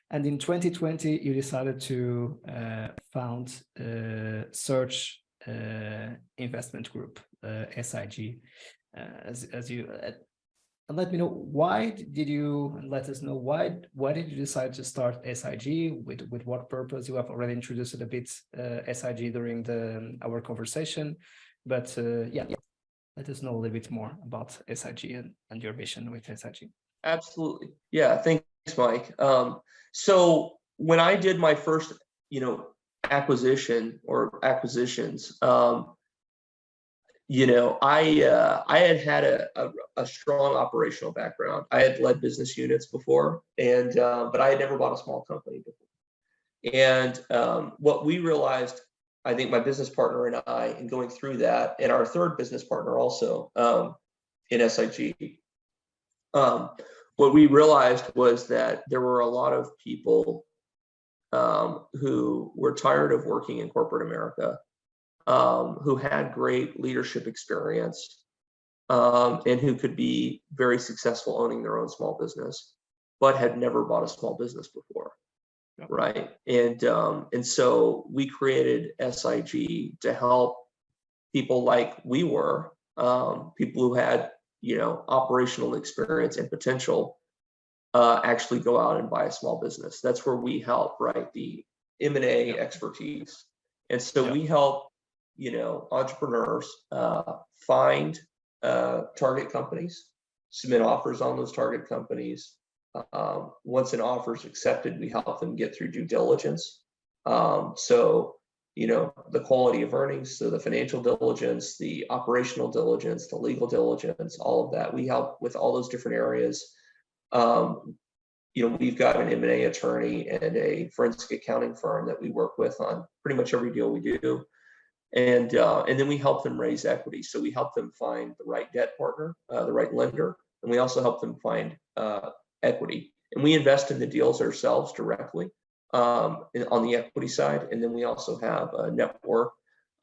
And in 2020, you decided to found Search Investment Group, SIG. As you let me know, why did you, let us know why did you decide to start SIG, with what purpose? You have already introduced it a bit, SIG, during our conversation, but yeah, let us know a little bit more about SIG and your vision with SIG. Absolutely. Yeah. Thanks, Mike. So when I did my first, acquisitions, I had a strong operational background. I had led business units before, and but I had never bought a small company before. And what we realized, I think my business partner and I, in going through that, and our third business partner also in SIG, what we realized was that there were a lot of people who were tired of working in corporate America, who had great leadership experience, and who could be very successful owning their own small business, but had never bought a small business before. Yep. Right. And so we created SIG to help people like we were, people who had, operational experience and potential, actually go out and buy a small business. That's where we help, right? The M&A Yep. expertise. And so Yep. we help, entrepreneurs find target companies, submit offers on those target companies. Once an offer is accepted, we help them get through due diligence. So, the quality of earnings, so the financial diligence, the operational diligence, the legal diligence, all of that. We help with all those different areas. We've got an M&A attorney and a forensic accounting firm that we work with on pretty much every deal we do. And then we help them raise equity. So we help them find the right debt partner, the right lender, and we also help them find equity. And we invest in the deals ourselves directly on the equity side. And then we also have a network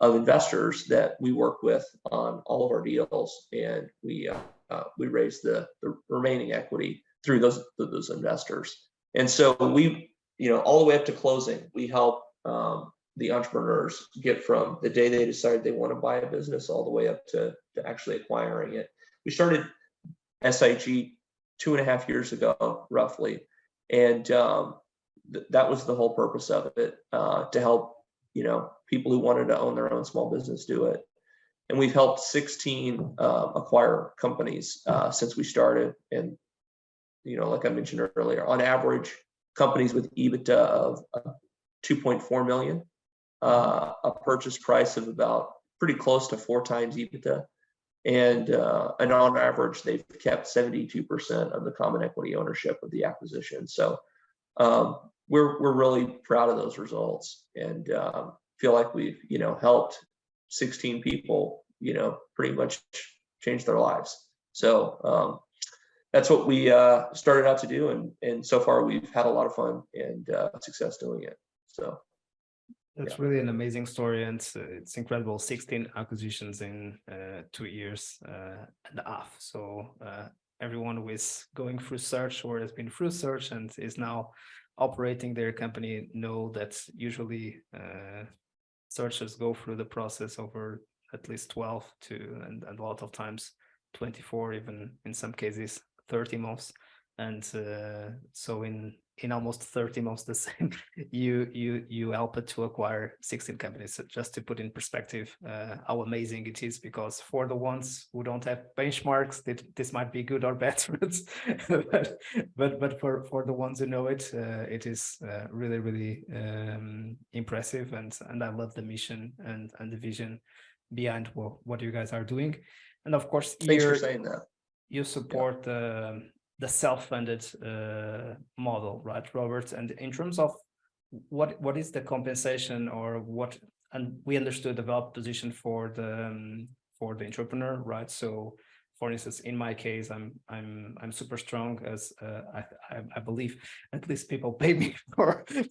of investors that we work with on all of our deals, and we raise the remaining equity through those investors. And so we, all the way up to closing, we help the entrepreneurs get from the day they decide they want to buy a business all the way up to actually acquiring it. We started SIG 2.5 years ago, roughly. And that was the whole purpose of it, to help, people who wanted to own their own small business do it. And we've helped 16 acquire companies since we started. And, like I mentioned earlier, on average, companies with EBITDA of 2.4 million, a purchase price of about pretty close to 4 times EBITDA. And on average, they've kept 72% of the common equity ownership of the acquisition. So we're really proud of those results, and feel like we've helped 16 people pretty much change their lives. So that's what we started out to do, and so far we've had a lot of fun and success doing it. So. That's really an amazing story, and it's incredible. 16 acquisitions in 2 years and a half. So everyone who is going through Search or has been through Search and is now operating their company know that usually searchers go through the process over at least 12 and a lot of times 24, even in some cases 30 months. And so in almost 30 months the same, you help it to acquire 16 companies. So just to put in perspective how amazing it is, because for the ones who don't have benchmarks, this might be good or bad, but for the ones who know it, it is really impressive, and I love the mission and the vision behind what you guys are doing. And of course, thanks for saying that. You support the self-funded model, right, Robert? And in terms of what is the compensation, or what, and we understood the value position for the entrepreneur, right? So for instance, in my case, I'm super strong, as I believe at least people pay me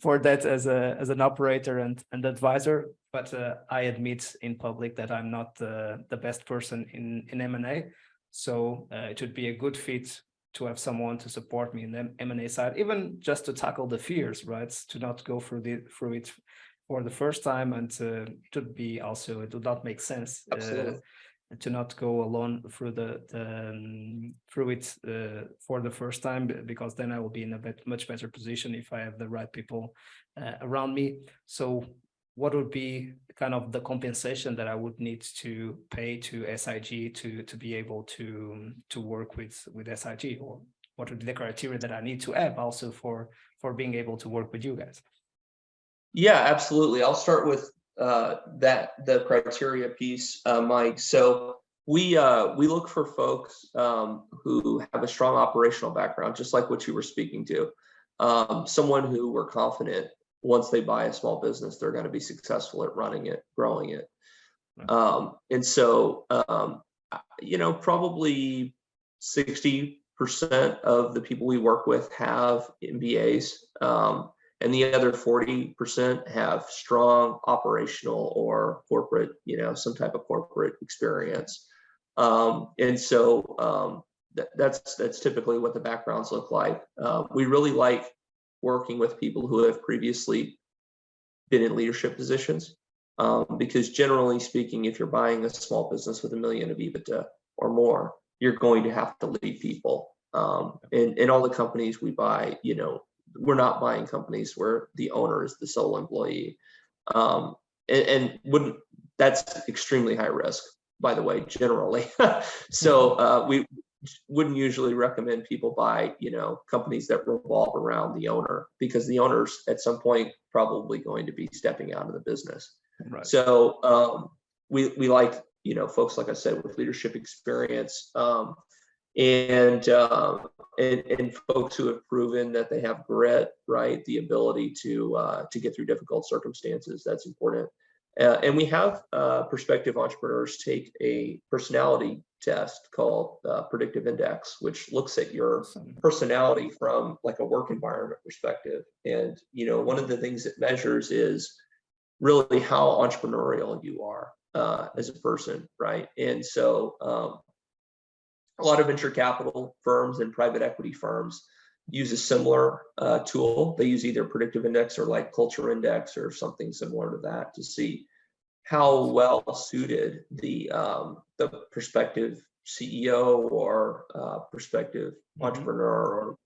for that as an operator and advisor. But I admit in public that I'm not the best person in M&A. So it would be a good fit to have someone to support me in the M&A side, even just to tackle the fears, right? To not go through it for the first time, and it would be also, it would not make sense to not go alone through through it for the first time, because then I will be in a much better position if I have the right people around me. So what would be kind of the compensation that I would need to pay to SIG to be able to work with SIG, or what would be the criteria that I need to have also for being able to work with you guys? Yeah, absolutely. I'll start with the criteria piece, Mike. So we look for folks who have a strong operational background, just like what you were speaking to. Someone who we're confident once they buy a small business, they're going to be successful at running it, growing it. And so, probably 60% of the people we work with have MBAs. And the other 40% have strong operational or corporate, some type of corporate experience. And so that's typically what the backgrounds look like. We really like working with people who have previously been in leadership positions, because generally speaking, if you're buying a small business with $1 million of EBITDA or more, you're going to have to lead people. And all the companies we buy, we're not buying companies where the owner is the sole employee. And wouldn't, that's extremely high risk, by the way, generally. So we wouldn't usually recommend people buy, companies that revolve around the owner, because the owner's at some point probably going to be stepping out of the business. Right. So we like, folks, like I said, with leadership experience, and folks who have proven that they have grit, right? The ability to get through difficult circumstances. That's important. And we have prospective entrepreneurs take a personality test called Predictive Index, which looks at your personality from like a work environment perspective. And, one of the things it measures is really how entrepreneurial you are as a person, right? And so a lot of venture capital firms and private equity firms use a similar tool. They use either Predictive Index or like Culture Index or something similar to that to see how well suited the prospective CEO or prospective entrepreneur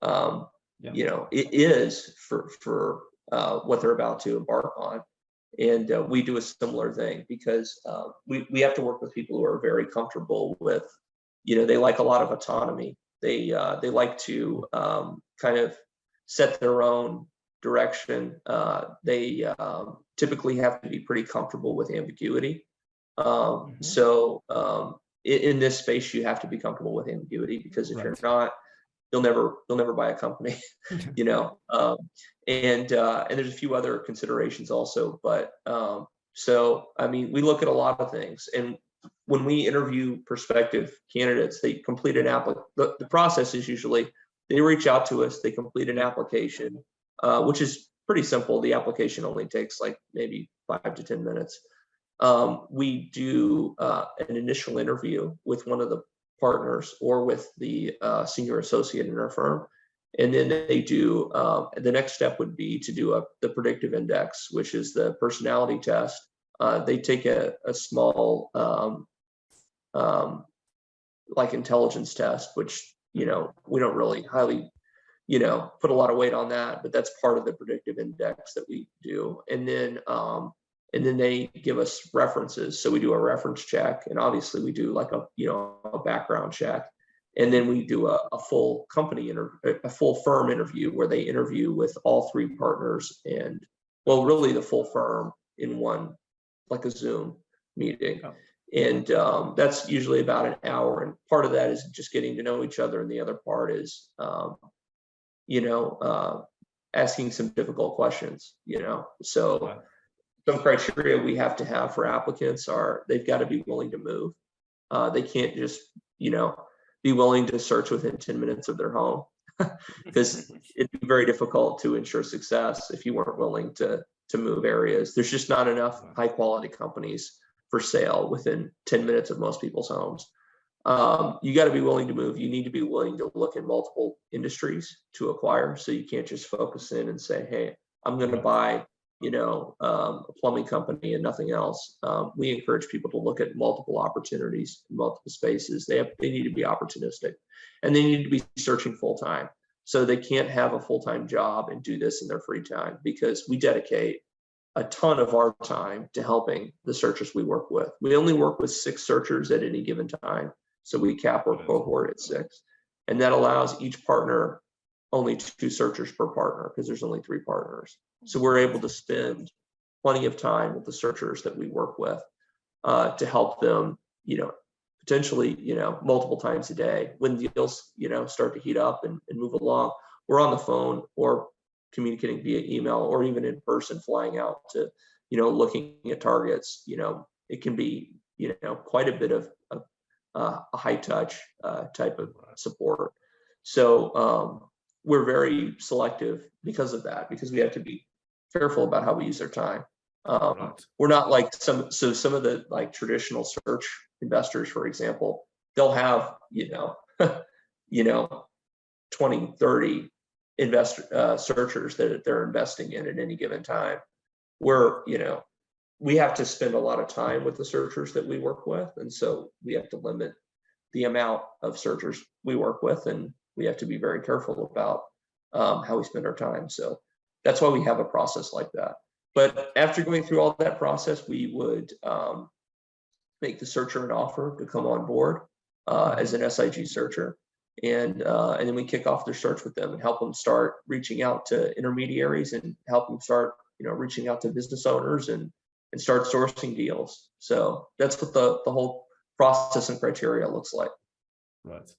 or it is for what they're about to embark on. And we do a similar thing because we have to work with people who are very comfortable with, they like a lot of autonomy. They like to kind of set their own direction. They typically have to be pretty comfortable with ambiguity. So in this space, you have to be comfortable with ambiguity, because if you're not, you'll never buy a company. And there's a few other considerations also, but so I mean, we look at a lot of things, and when we interview prospective candidates, they complete an the process is usually they reach out to us, they complete an application, which is pretty simple. The application only takes like maybe 5 to 10 minutes. We do an initial interview with one of the partners or with the senior associate in our firm. And then they do, the next step would be to do the predictive index, which is the personality test. They take a small like intelligence test, which, we don't really highly, put a lot of weight on that, but that's part of the predictive index that we do. And then they give us references. So we do a reference check, and obviously we do like a background check. And then we do a full a full firm interview where they interview with all 3 partners and, well, really the full firm in one, like a Zoom meeting. Oh. And that's usually about an hour. And part of that is just getting to know each other. And the other part is, asking some difficult questions, So some criteria we have to have for applicants are they've got to be willing to move. They can't just, be willing to search within 10 minutes of their home, because it'd be very difficult to ensure success if you weren't willing to move areas. There's just not enough high quality companies for sale within 10 minutes of most people's homes. You got to be willing to move. You need to be willing to look at multiple industries to acquire. So you can't just focus in and say, hey, I'm going to buy, a plumbing company and nothing else. We encourage people to look at multiple opportunities in multiple spaces. They need to be opportunistic, and they need to be searching full time. So they can't have a full-time job and do this in their free time, because we dedicate a ton of our time to helping the searchers we work with. We only work with 6 searchers at any given time. So we cap our cohort at 6. And that allows each partner only 2 searchers per partner, because there's only 3 partners. So we're able to spend plenty of time with the searchers that we work with to help them, potentially, multiple times a day. When deals, start to heat up and move along, we're on the phone or communicating via email, or even in person, flying out to, looking at targets. It can be, quite a bit of a high touch type of support. So we're very selective because of that, because we have to be careful about how we use our time. We're not like some of the traditional search investors, for example. They'll have 20, 30 searchers that they're investing in at any given time. Where we have to spend a lot of time with the searchers that we work with, and so we have to limit the amount of searchers we work with, and we have to be very careful about how we spend our time. So that's why we have a process like that. But after going through all that process, we would make the searcher an offer to come on board as an SIG searcher, and then we kick off their search with them and help them start reaching out to intermediaries, and help them start reaching out to business owners, and start sourcing deals. So that's what the whole process and criteria looks like. Right.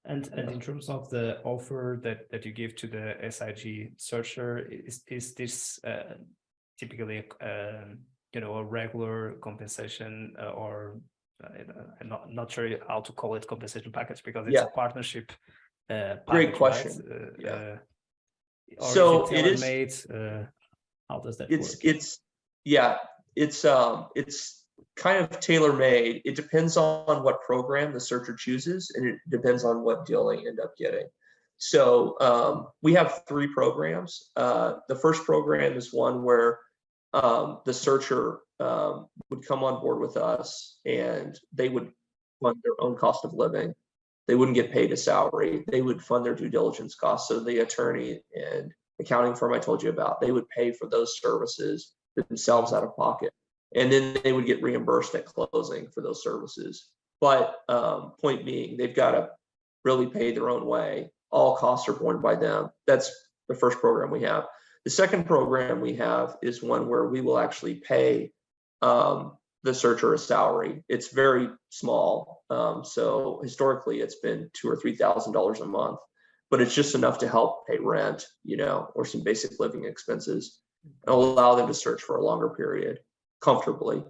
And in terms of the offer that you give to the SIG searcher, is this typically a regular compensation, or I'm not sure how to call it compensation package, because it's a partnership package, great question. Right? Or so is it tailor-made? How does that work? It's kind of tailor-made. It depends on what program the searcher chooses, and it depends on what deal they end up getting. So we have 3 programs. The first program is one where the searcher would come on board with us, and they would fund their own cost of living. They wouldn't get paid a salary. They would fund their due diligence costs. So the attorney and accounting firm I told you about, they would pay for those services themselves out of pocket, and then they would get reimbursed at closing for those services. But point being, they've got to really pay their own way. All costs are borne by them. That's the first program we have. The second program we have is one where we will actually pay the searcher a salary. It's very small. So historically, it's been $2,000 or $3,000 a month, but it's just enough to help pay rent, or some basic living expenses, and allow them to search for a longer period comfortably.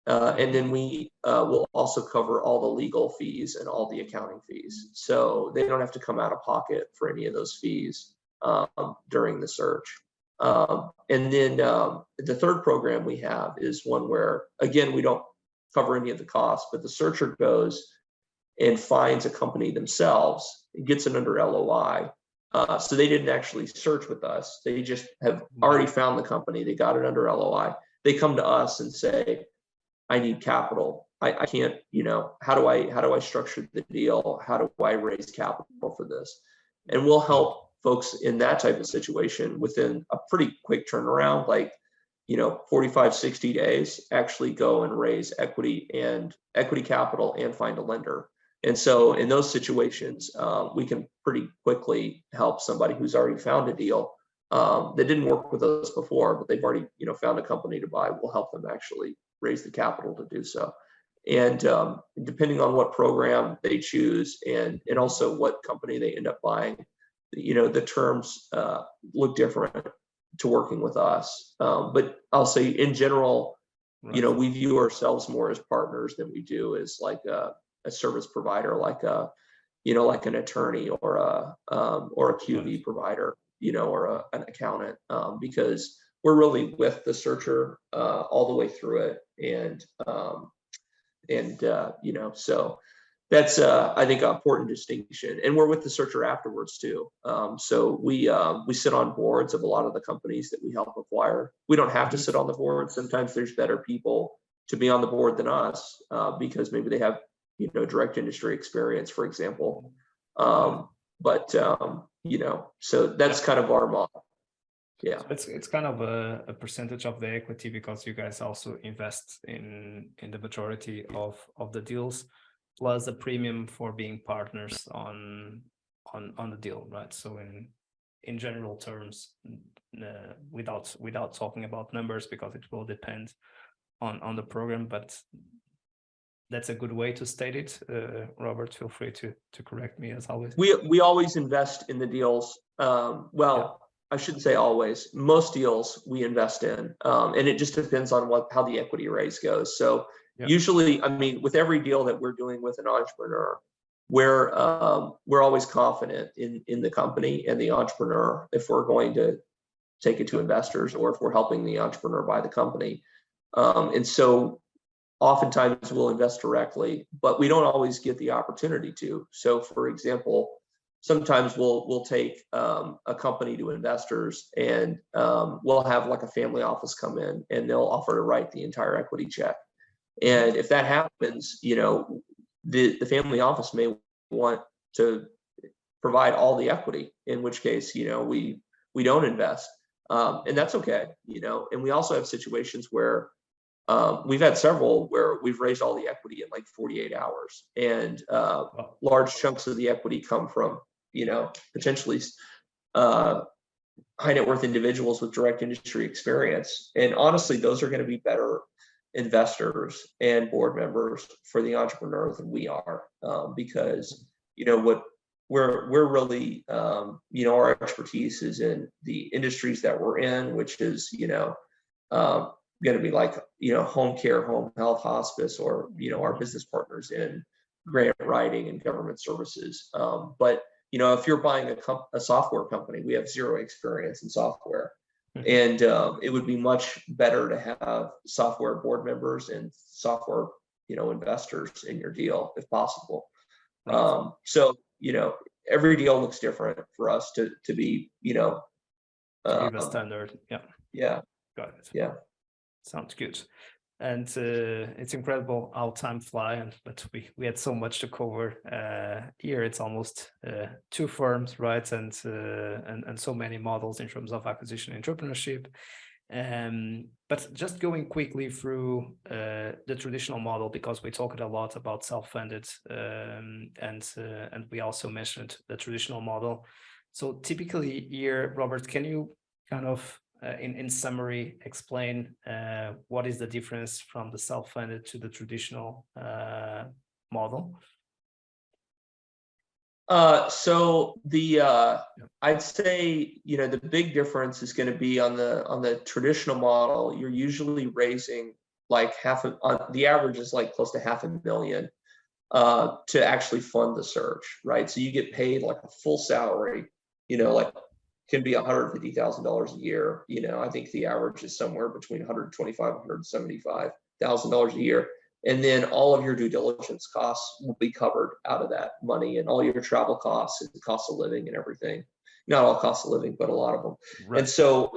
And then we will also cover all the legal fees and all the accounting fees. So they don't have to come out of pocket for any of those fees during the search. And then the third program we have is one where, again, we don't cover any of the costs, but the searcher goes and finds a company themselves, gets it under LOI. So they didn't actually search with us. They just have already found the company. They got it under LOI. They come to us and say, I need capital. I can't, how do I structure the deal? How do I raise capital for this? And we'll help folks in that type of situation within a pretty quick turnaround, like 45, 60 days, actually go and raise equity capital and find a lender. And so in those situations, we can pretty quickly help somebody who's already found a deal that didn't work with us before, but they've already found a company to buy. We'll help them actually raise the capital to do so. And depending on what program they choose, and also what company they end up buying, the terms look different to working with us. But I'll say in general, we view ourselves more as partners than we do as like a service provider like a, like an attorney or a QV provider, or an accountant, because we're really with the searcher all the way through it, so that's I think an important distinction. And we're with the searcher afterwards too. So we sit on boards of a lot of the companies that we help acquire. We don't have to sit on the board. Sometimes there's better people to be on the board than us because maybe they have direct industry experience, for example. So that's kind of our model. Yeah, so it's kind of a percentage of the equity, because you guys also invest in the majority of the deals, plus a premium for being partners on the deal, right? So in general terms, without talking about numbers, because it will depend on the program, but that's a good way to state it. Robert, feel free to correct me as always. We always invest in the deals. I shouldn't say always. Most deals we invest in, and it just depends on how the equity raise goes. So usually, I mean, with every deal that we're doing with an entrepreneur, we're always confident in the company and the entrepreneur if we're going to take it to investors, or if we're helping the entrepreneur buy the company. And so oftentimes we'll invest directly, but we don't always get the opportunity to. So for example, sometimes we'll take a company to investors, and we'll have like a family office come in, and they'll offer to write the entire equity check. And if that happens, the family office may want to provide all the equity, in which case, we don't invest. And that's okay, and we also have situations where we've had several where we've raised all the equity in like 48 hours, and large chunks of the equity come from, potentially high net worth individuals with direct industry experience. And honestly, those are going to be better investors and board members for the entrepreneur than we are, because, what we're really, our expertise is in the industries that we're in, which is, going to be like, home care, home health, hospice, or, our business partners in grant writing and government services. But, if you're buying a software company, we have zero experience in software. And it would be much better to have software board members and software, investors in your deal if possible. So, every deal looks different for us to be, to give a standard. Yeah. Got it. Yeah. Sounds good. And it's incredible how time flies, but we had so much to cover. Here it's almost 2 firms, right? And so many models in terms of acquisition entrepreneurship. But just going quickly through the traditional model, because we talked a lot about self-funded, and we also mentioned the traditional model. So typically here, Robert, can you kind of in summary explain what is the difference from the self-funded to the traditional model? So I'd say, the big difference is going to be on the traditional model. You're usually raising like the average is like close to $500,000 to actually fund the search, right? So you get paid like a full salary, like can be $150,000 a year. I think the average is somewhere between $125,000 $175,000 a year. And then all of your due diligence costs will be covered out of that money, and all your travel costs and the cost of living and everything. Not all costs of living, but a lot of them. Right. And so,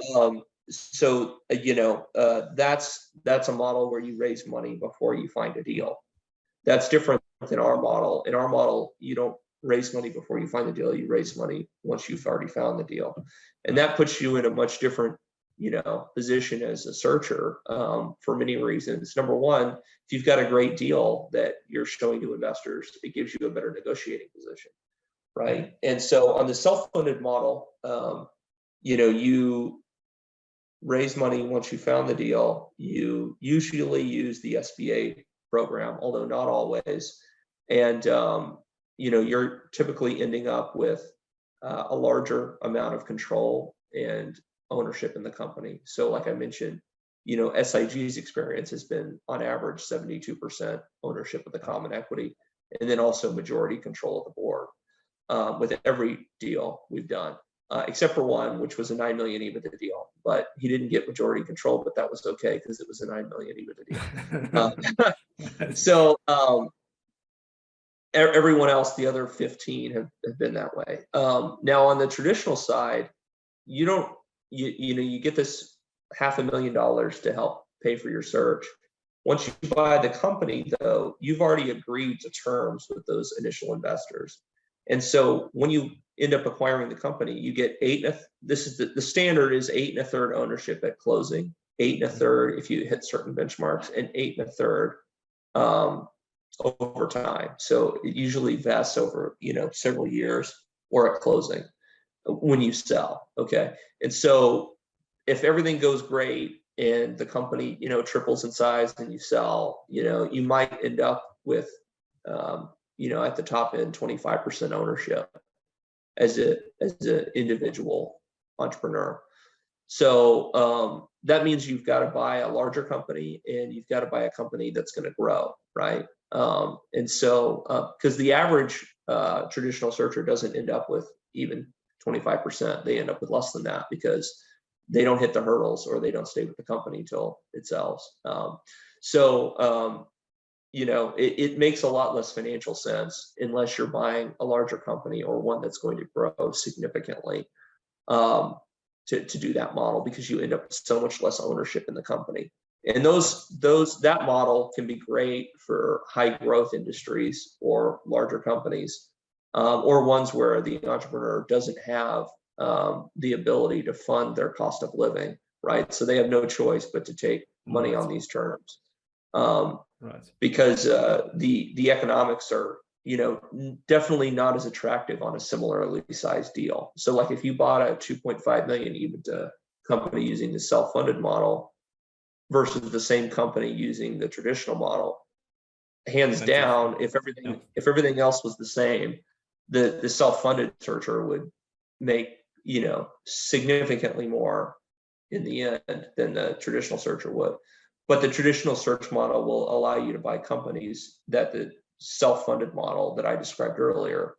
that's a model where you raise money before you find a deal. That's different than our model. In our model, you don't raise money before you find the deal. You raise money once you've already found the deal. And that puts you in a much different position as a searcher for many reasons. Number one, if you've got a great deal that you're showing to investors, it gives you a better negotiating position, right? And so on the self-funded model, you raise money once you found the deal. You usually use the SBA program, although not always. And you're typically ending up with a larger amount of control and ownership in the company. So like I mentioned, SIG's experience has been on average 72% ownership of the common equity. and then also majority control of the board with every deal we've done, except for one, which was a 9 million EBITDA deal. But he didn't get majority control, but that was okay because it was a 9 million EBITDA deal. So everyone else, the other 15 have been that way. Now on the traditional side, you don't, you get this $500,000 to help pay for your search. Once you buy the company, though, you've already agreed to terms with those initial investors. And so when you end up acquiring the company, you get this is the standard is 8 1/3 ownership at closing, 8 1/3 if you hit certain benchmarks, and 8 1/3 over time. So it usually vests over, several years or at closing when you sell. Okay. And so if everything goes great and the company, triples in size and you sell, you might end up with, at the top end, 25% ownership as an individual entrepreneur. So that means you've got to buy a larger company and you've got to buy a company that's going to grow, right? And so, because the average traditional searcher doesn't end up with even 25%, they end up with less than that because they don't hit the hurdles or they don't stay with the company until it sells. It makes a lot less financial sense unless you're buying a larger company or one that's going to grow significantly to do that model, because you end up with so much less ownership in the company. And that model can be great for high growth industries or larger companies, or ones where the entrepreneur doesn't have the ability to fund their cost of living, right? So they have no choice but to take money on these terms, because the economics are, definitely not as attractive on a similarly sized deal. So like if you bought a 2.5 million EBITDA company using the self-funded model versus the same company using the traditional model, hands down, if everything else was the same, the self-funded searcher would make, significantly more in the end than the traditional searcher would. But the traditional search model will allow you to buy companies that the self-funded model that I described earlier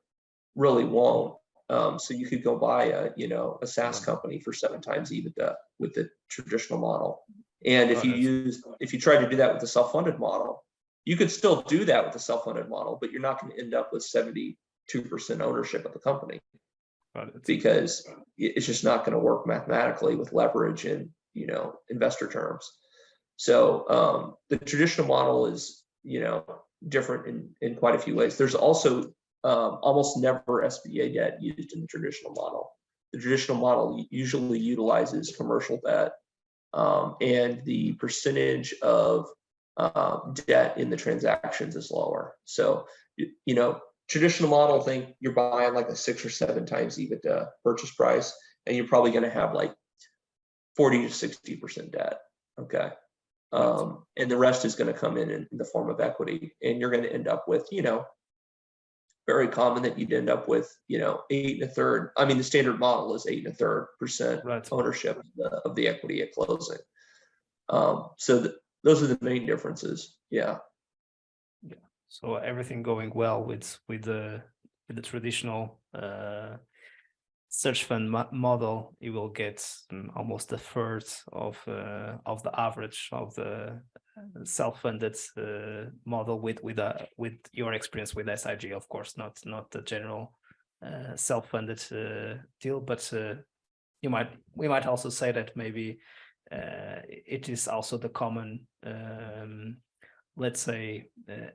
really won't. So you could go buy a SaaS company for 7 times EBITDA with the traditional model. And if you try to do that with the self-funded model, you could still do that with the self-funded model, but you're not going to end up with 72% ownership of the company, because it's just not going to work mathematically with leverage and, investor terms. So the traditional model is, different in quite a few ways. There's also almost never SBA debt used in the traditional model. The traditional model usually utilizes commercial debt, and the percentage of debt in the transactions is lower. So, traditional model, think you're buying like a 6 or 7 times EBITDA purchase price, and you're probably going to have like 40 to 60% debt. Okay. And the rest is going to come in the form of equity, and you're going to end up with, very common that you'd end up with, 8 1/3. I mean, the standard model is 8 1/3% ownership of the equity at closing. So those are the main differences. Yeah. So everything going well with the traditional search fund model, you will get almost 1/3 of the average of the self-funded model with your experience with SIG, of course, not the general self-funded deal, but we might also say that maybe it is also the common let's say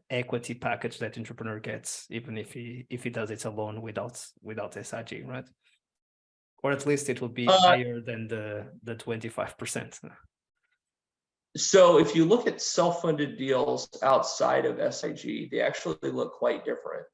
equity package that entrepreneur gets, even if he does it alone without SIG, right? Or at least it will be higher than the 25%. So if you look at self-funded deals outside of SIG, they actually look quite different.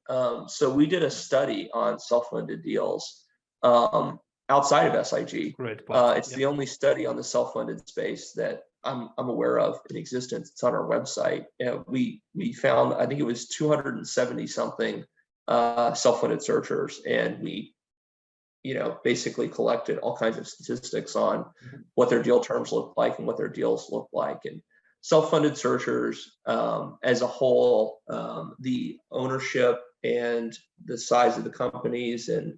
So we did a study on self-funded deals outside of SIG. Great point. It's the only study on the self-funded space that I'm aware of in existence. It's on our website. We found, I think it was 270 something self-funded searchers, and we basically collected all kinds of statistics on what their deal terms look like and what their deals look like. And self-funded searchers as a whole, the ownership and the size of the companies, and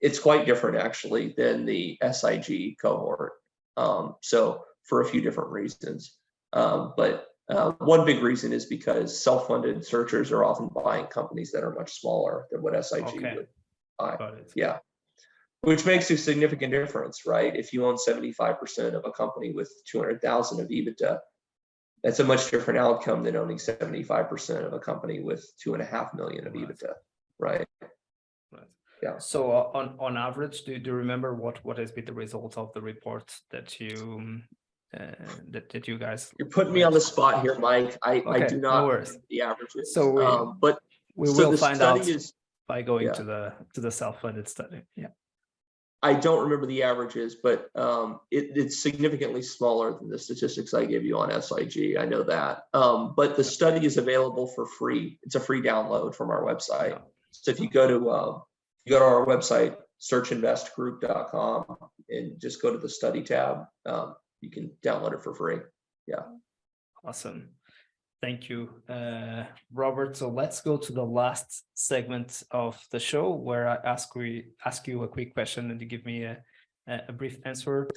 it's quite different actually than the SIG cohort. So for a few different reasons, but one big reason is because self-funded searchers are often buying companies that are much smaller than what SIG would buy. Got it. Yeah. Which makes a significant difference, right? If you own 75% of a company with 200,000 of EBITDA, that's a much different outcome than owning 75% of a company with 2.5 million of EBITDA, right? Right. Yeah. So on average, do you remember what has been the result of the report that you that you guys? You're putting me on the spot here, Mike. I do not no know worries. the averages. So but we so will the find study out is by going yeah. to the self-funded study. Yeah. I don't remember the averages, but it's significantly smaller than the statistics I gave you on SIG. I know that. But the study is available for free. It's a free download from our website. Yeah. So if you go to our website, searchinvestgroup.com, and just go to the study tab, you can download it for free. Yeah. Awesome. Thank you, Robert. So let's go to the last segment of the show where I ask you a quick question and you give me a brief answer.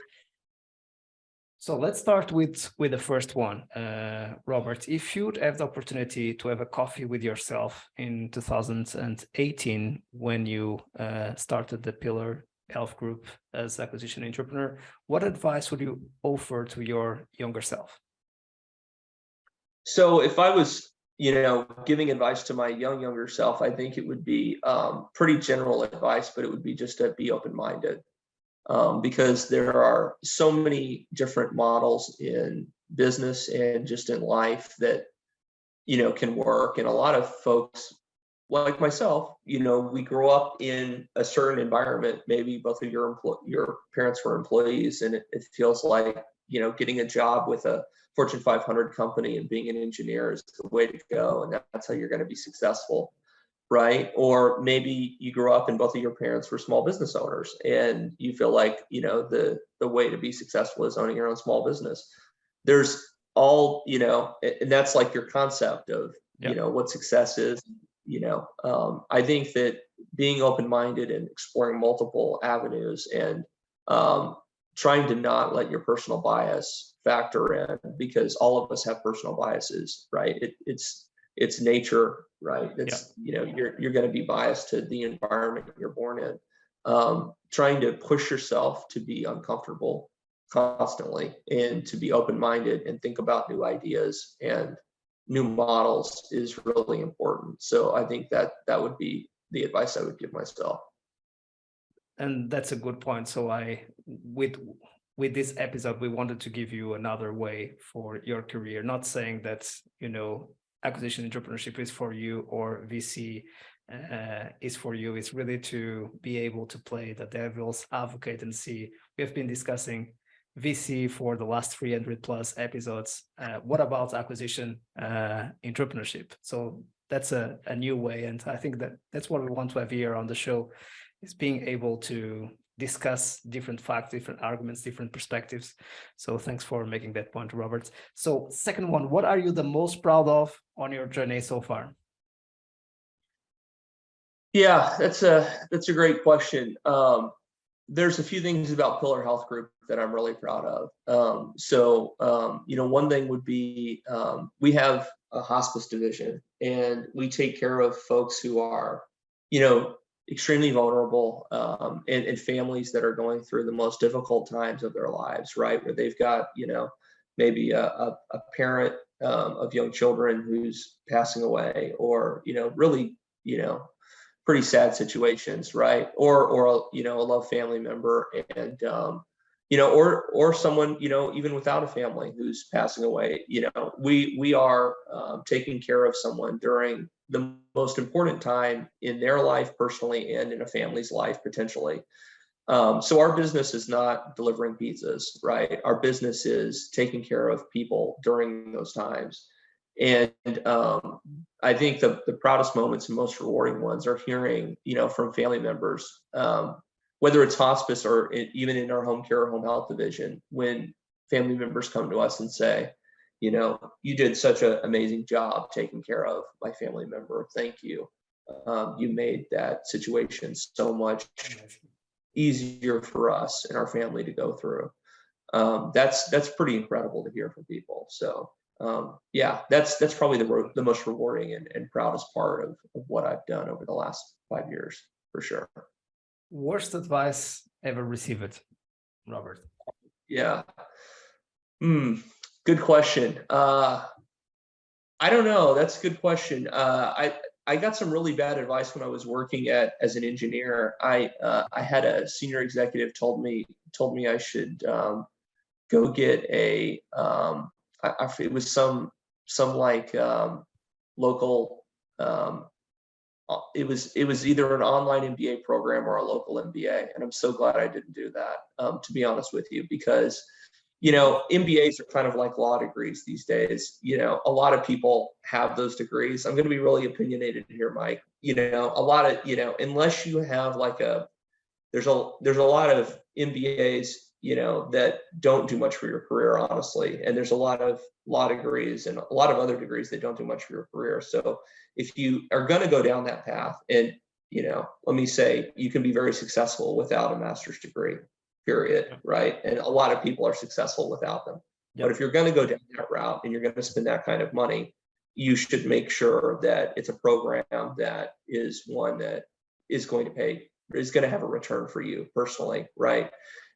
So let's start with the first one. Robert, if you'd have the opportunity to have a coffee with yourself in 2018 when you started the Pillar Health Group as acquisition entrepreneur, what advice would you offer to your younger self? So if I was, giving advice to my younger self, I think it would be pretty general advice, but it would be just to be open-minded, because there are so many different models in business and just in life that, can work. And a lot of folks like myself, we grow up in a certain environment. Maybe both of your parents were employees, and it feels like, getting a job with a Fortune 500 company and being an engineer is the way to go, and that's how you're going to be successful, right? Or maybe you grew up and both of your parents were small business owners, and you feel like the way to be successful is owning your own small business. There's all and that's like your concept of what success is. I think that being open-minded and exploring multiple avenues and trying to not let your personal bias factor in, because all of us have personal biases, right? It's nature, right? It's you're going to be biased to the environment you're born in. Trying to push yourself to be uncomfortable constantly and to be open-minded and think about new ideas and new models is really important. So I think that would be the advice I would give myself. And that's a good point. So with this episode, we wanted to give you another way for your career, not saying that, acquisition entrepreneurship is for you or VC is for you. It's really to be able to play the devil's advocate and see. We have been discussing VC for the last 300 plus episodes. What about acquisition entrepreneurship? So that's a new way. And I think that's what we want to have here on the show, is being able to discuss different facts, different arguments, different perspectives. So thanks for making that point, Robert. So second one, what are you the most proud of on your journey so far? Yeah, that's a great question. There's a few things about Pillar Health Group that I'm really proud of. One thing would be we have a hospice division, and we take care of folks who are, extremely vulnerable, and families that are going through the most difficult times of their lives, right? Where they've got, maybe a parent of young children who's passing away, or, really, pretty sad situations, right? Or a loved family member, and or someone even without a family who's passing away. We are taking care of someone during the most important time in their life personally and in a family's life potentially. So our business is not delivering pizzas, right? Our business is taking care of people during those times. And I think the proudest moments and most rewarding ones are hearing, from family members, whether it's hospice or even in our home care or home health division, when family members come to us and say, you know, you did such an amazing job taking care of my family member. Thank you. You made that situation so much easier for us and our family to go through. That's pretty incredible to hear from people. So yeah, that's probably the most rewarding and proudest part of what I've done over the last 5 years, for sure. Worst advice ever received, Robert? Yeah. Good question. I don't know. That's a good question. I got some really bad advice when I was working as an engineer. I had a senior executive told me I should go get a it was some like local it was either an online MBA program or a local MBA, and I'm so glad I didn't do that, to be honest with you, because you know, MBAs are kind of like law degrees these days. You know, a lot of people have those degrees. I'm going to be really opinionated here, Mike. You know, a lot of, you know, unless you have like there's a lot of MBAs, you know, that don't do much for your career, honestly. And there's a lot of law degrees and a lot of other degrees that don't do much for your career. So if you are going to go down that path, and, you know, let me say, you can be very successful without a master's degree. Period, right? And a lot of people are successful without them. Yep. But if you're going to go down that route and you're going to spend that kind of money, you should make sure that it's a program that is one that is going to have a return for you personally, right?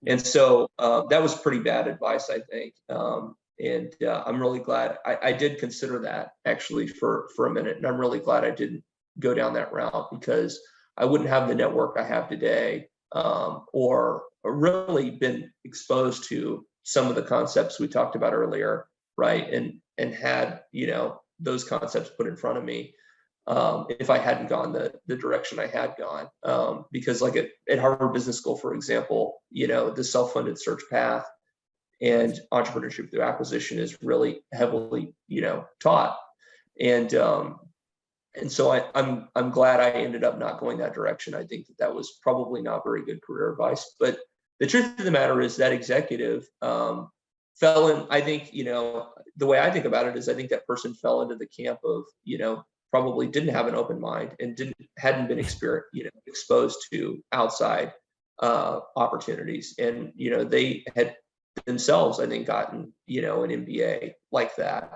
And so that was pretty bad advice, I think. And I'm really glad I did consider that actually for a minute, and I'm really glad I didn't go down that route, because I wouldn't have the network I have today, or really been exposed to some of the concepts we talked about earlier, right? And had, you know, those concepts put in front of me, if I hadn't gone the direction I had gone. Because like at Harvard Business School, for example, you know, the self-funded search path and entrepreneurship through acquisition is really heavily, you know, taught. And so I'm glad I ended up not going that direction. I think that was probably not very good career advice. But the truth of the matter is that executive fell in, I think, you know, the way I think about it is I think that person fell into the camp of, you know, probably didn't have an open mind and hadn't been exposed to outside opportunities. And, you know, they had themselves, I think, gotten, you know, an MBA like that.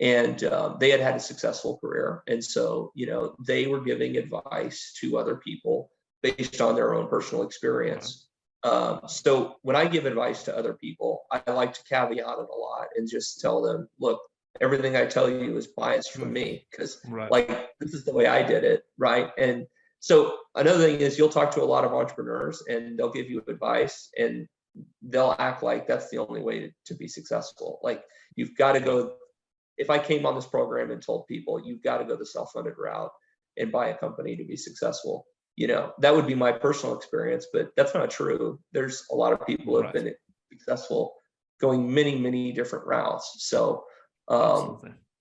And they had a successful career. And so, you know, they were giving advice to other people based on their own personal experience. So when I give advice to other people, I like to caveat it a lot and just tell them, look, everything I tell you is biased from me, because like, this is the way I did it, right? And so another thing is, you'll talk to a lot of entrepreneurs and they'll give you advice and they'll act like that's the only way to be successful. Like, you've got to go. If I came on this program and told people you've got to go the self-funded route and buy a company to be successful, you know, that would be my personal experience, but that's not true. There's a lot of people who have been successful going many, many different routes. So,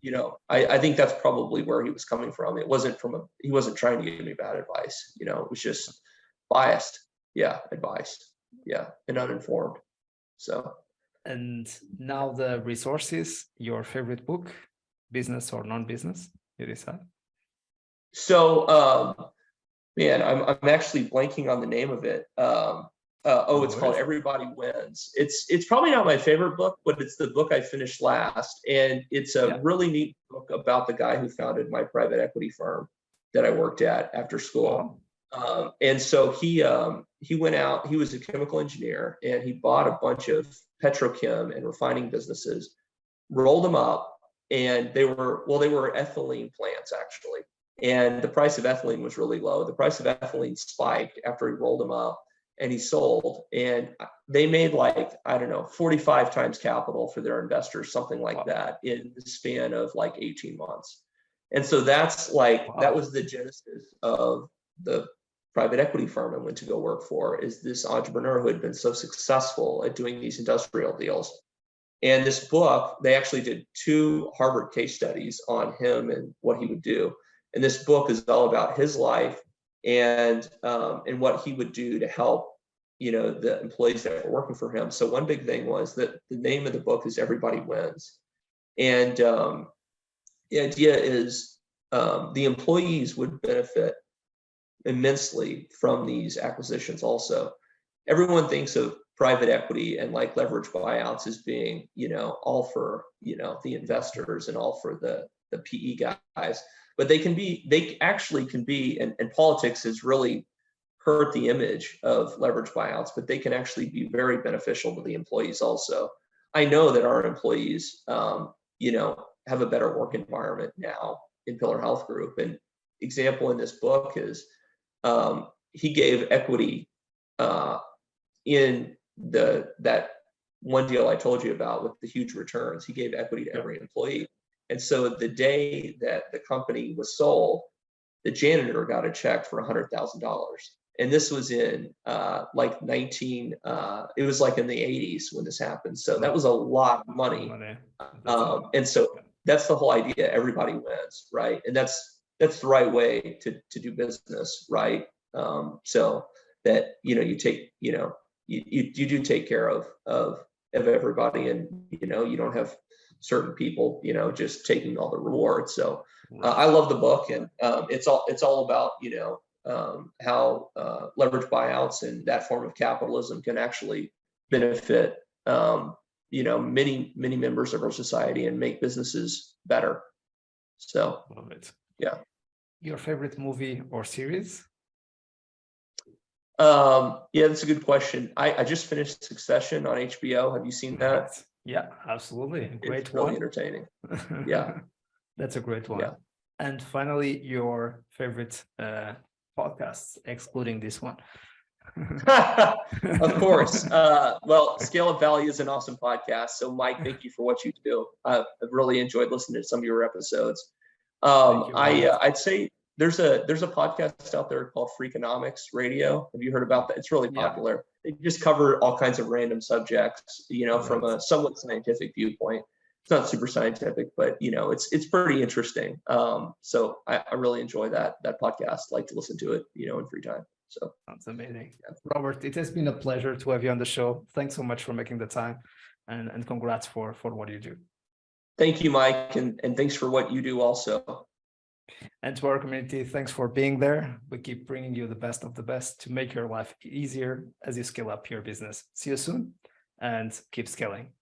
you know, I think that's probably where he was coming from. It wasn't he wasn't trying to give me bad advice. You know, it was just biased. Yeah. Advice. Yeah. And uninformed. So. And now the resources, your favorite book, business or non-business, you decide. So, man, I'm actually blanking on the name of it. It's called Everybody Wins. It's probably not my favorite book, but it's the book I finished last. And it's a really neat book about the guy who founded my private equity firm that I worked at after school. And so he went out, he was a chemical engineer, and he bought a bunch of petrochem and refining businesses, rolled them up, and they were ethylene plants, actually. And the price of ethylene was really low. The price of ethylene spiked after he rolled them up and he sold. And they made like, I don't know, 45 times capital for their investors, something like that, in the span of like 18 months. And so that's like, that was the genesis of the private equity firm I went to go work for, is this entrepreneur who had been so successful at doing these industrial deals. And this book, they actually did 2 Harvard case studies on him and what he would do. And this book is all about his life and what he would do to help the employees that were working for him. So one big thing was that the name of the book is Everybody Wins. And the idea is the employees would benefit immensely from these acquisitions also. Everyone thinks of private equity and like leverage buyouts as being, all for, the investors and all for the PE guys, but they actually can be, and politics has really hurt the image of leverage buyouts, but they can actually be very beneficial to the employees also. I know that our employees, have a better work environment now in Pillar Health Group. And example in this book is he gave equity in that one deal I told you about with the huge returns. He gave equity to every employee. And so the day that the company was sold, the janitor got a check for $100,000. And this was in it was like in the 80s when this happened. So that was a lot of money. And so that's the whole idea. Everybody wins, right? And that's the right way to do business, right? So that, you take, you do take care of everybody, and, you don't have certain people, just taking all the rewards. So I love the book, and it's all about, how leverage buyouts and that form of capitalism can actually benefit, many members of our society and make businesses better. So, love it. Yeah. Your favorite movie or series? Yeah, that's a good question. I just finished Succession on HBO. Have you seen that? Yeah, absolutely. Great It's really one. entertaining. Yeah. That's a great one. Yeah. And finally, your favorite podcasts, excluding this one. Of course. Well, Scale Up Value is an awesome podcast. So Mike, thank you for what you do. I've really enjoyed listening to some of your episodes. I'd say there's a podcast out there called Freakonomics Radio. Have you heard about that? It's really popular. They just cover all kinds of random subjects, from a somewhat scientific viewpoint. It's not super scientific, but it's pretty interesting. So I really enjoy that podcast. Like to listen to it, in free time. So that's amazing. Yeah. Robert, it has been a pleasure to have you on the show. Thanks so much for making the time, and congrats for what you do. Thank you, Mike, and thanks for what you do also. And to our community, thanks for being there. We keep bringing you the best of the best to make your life easier as you scale up your business. See you soon, and keep scaling.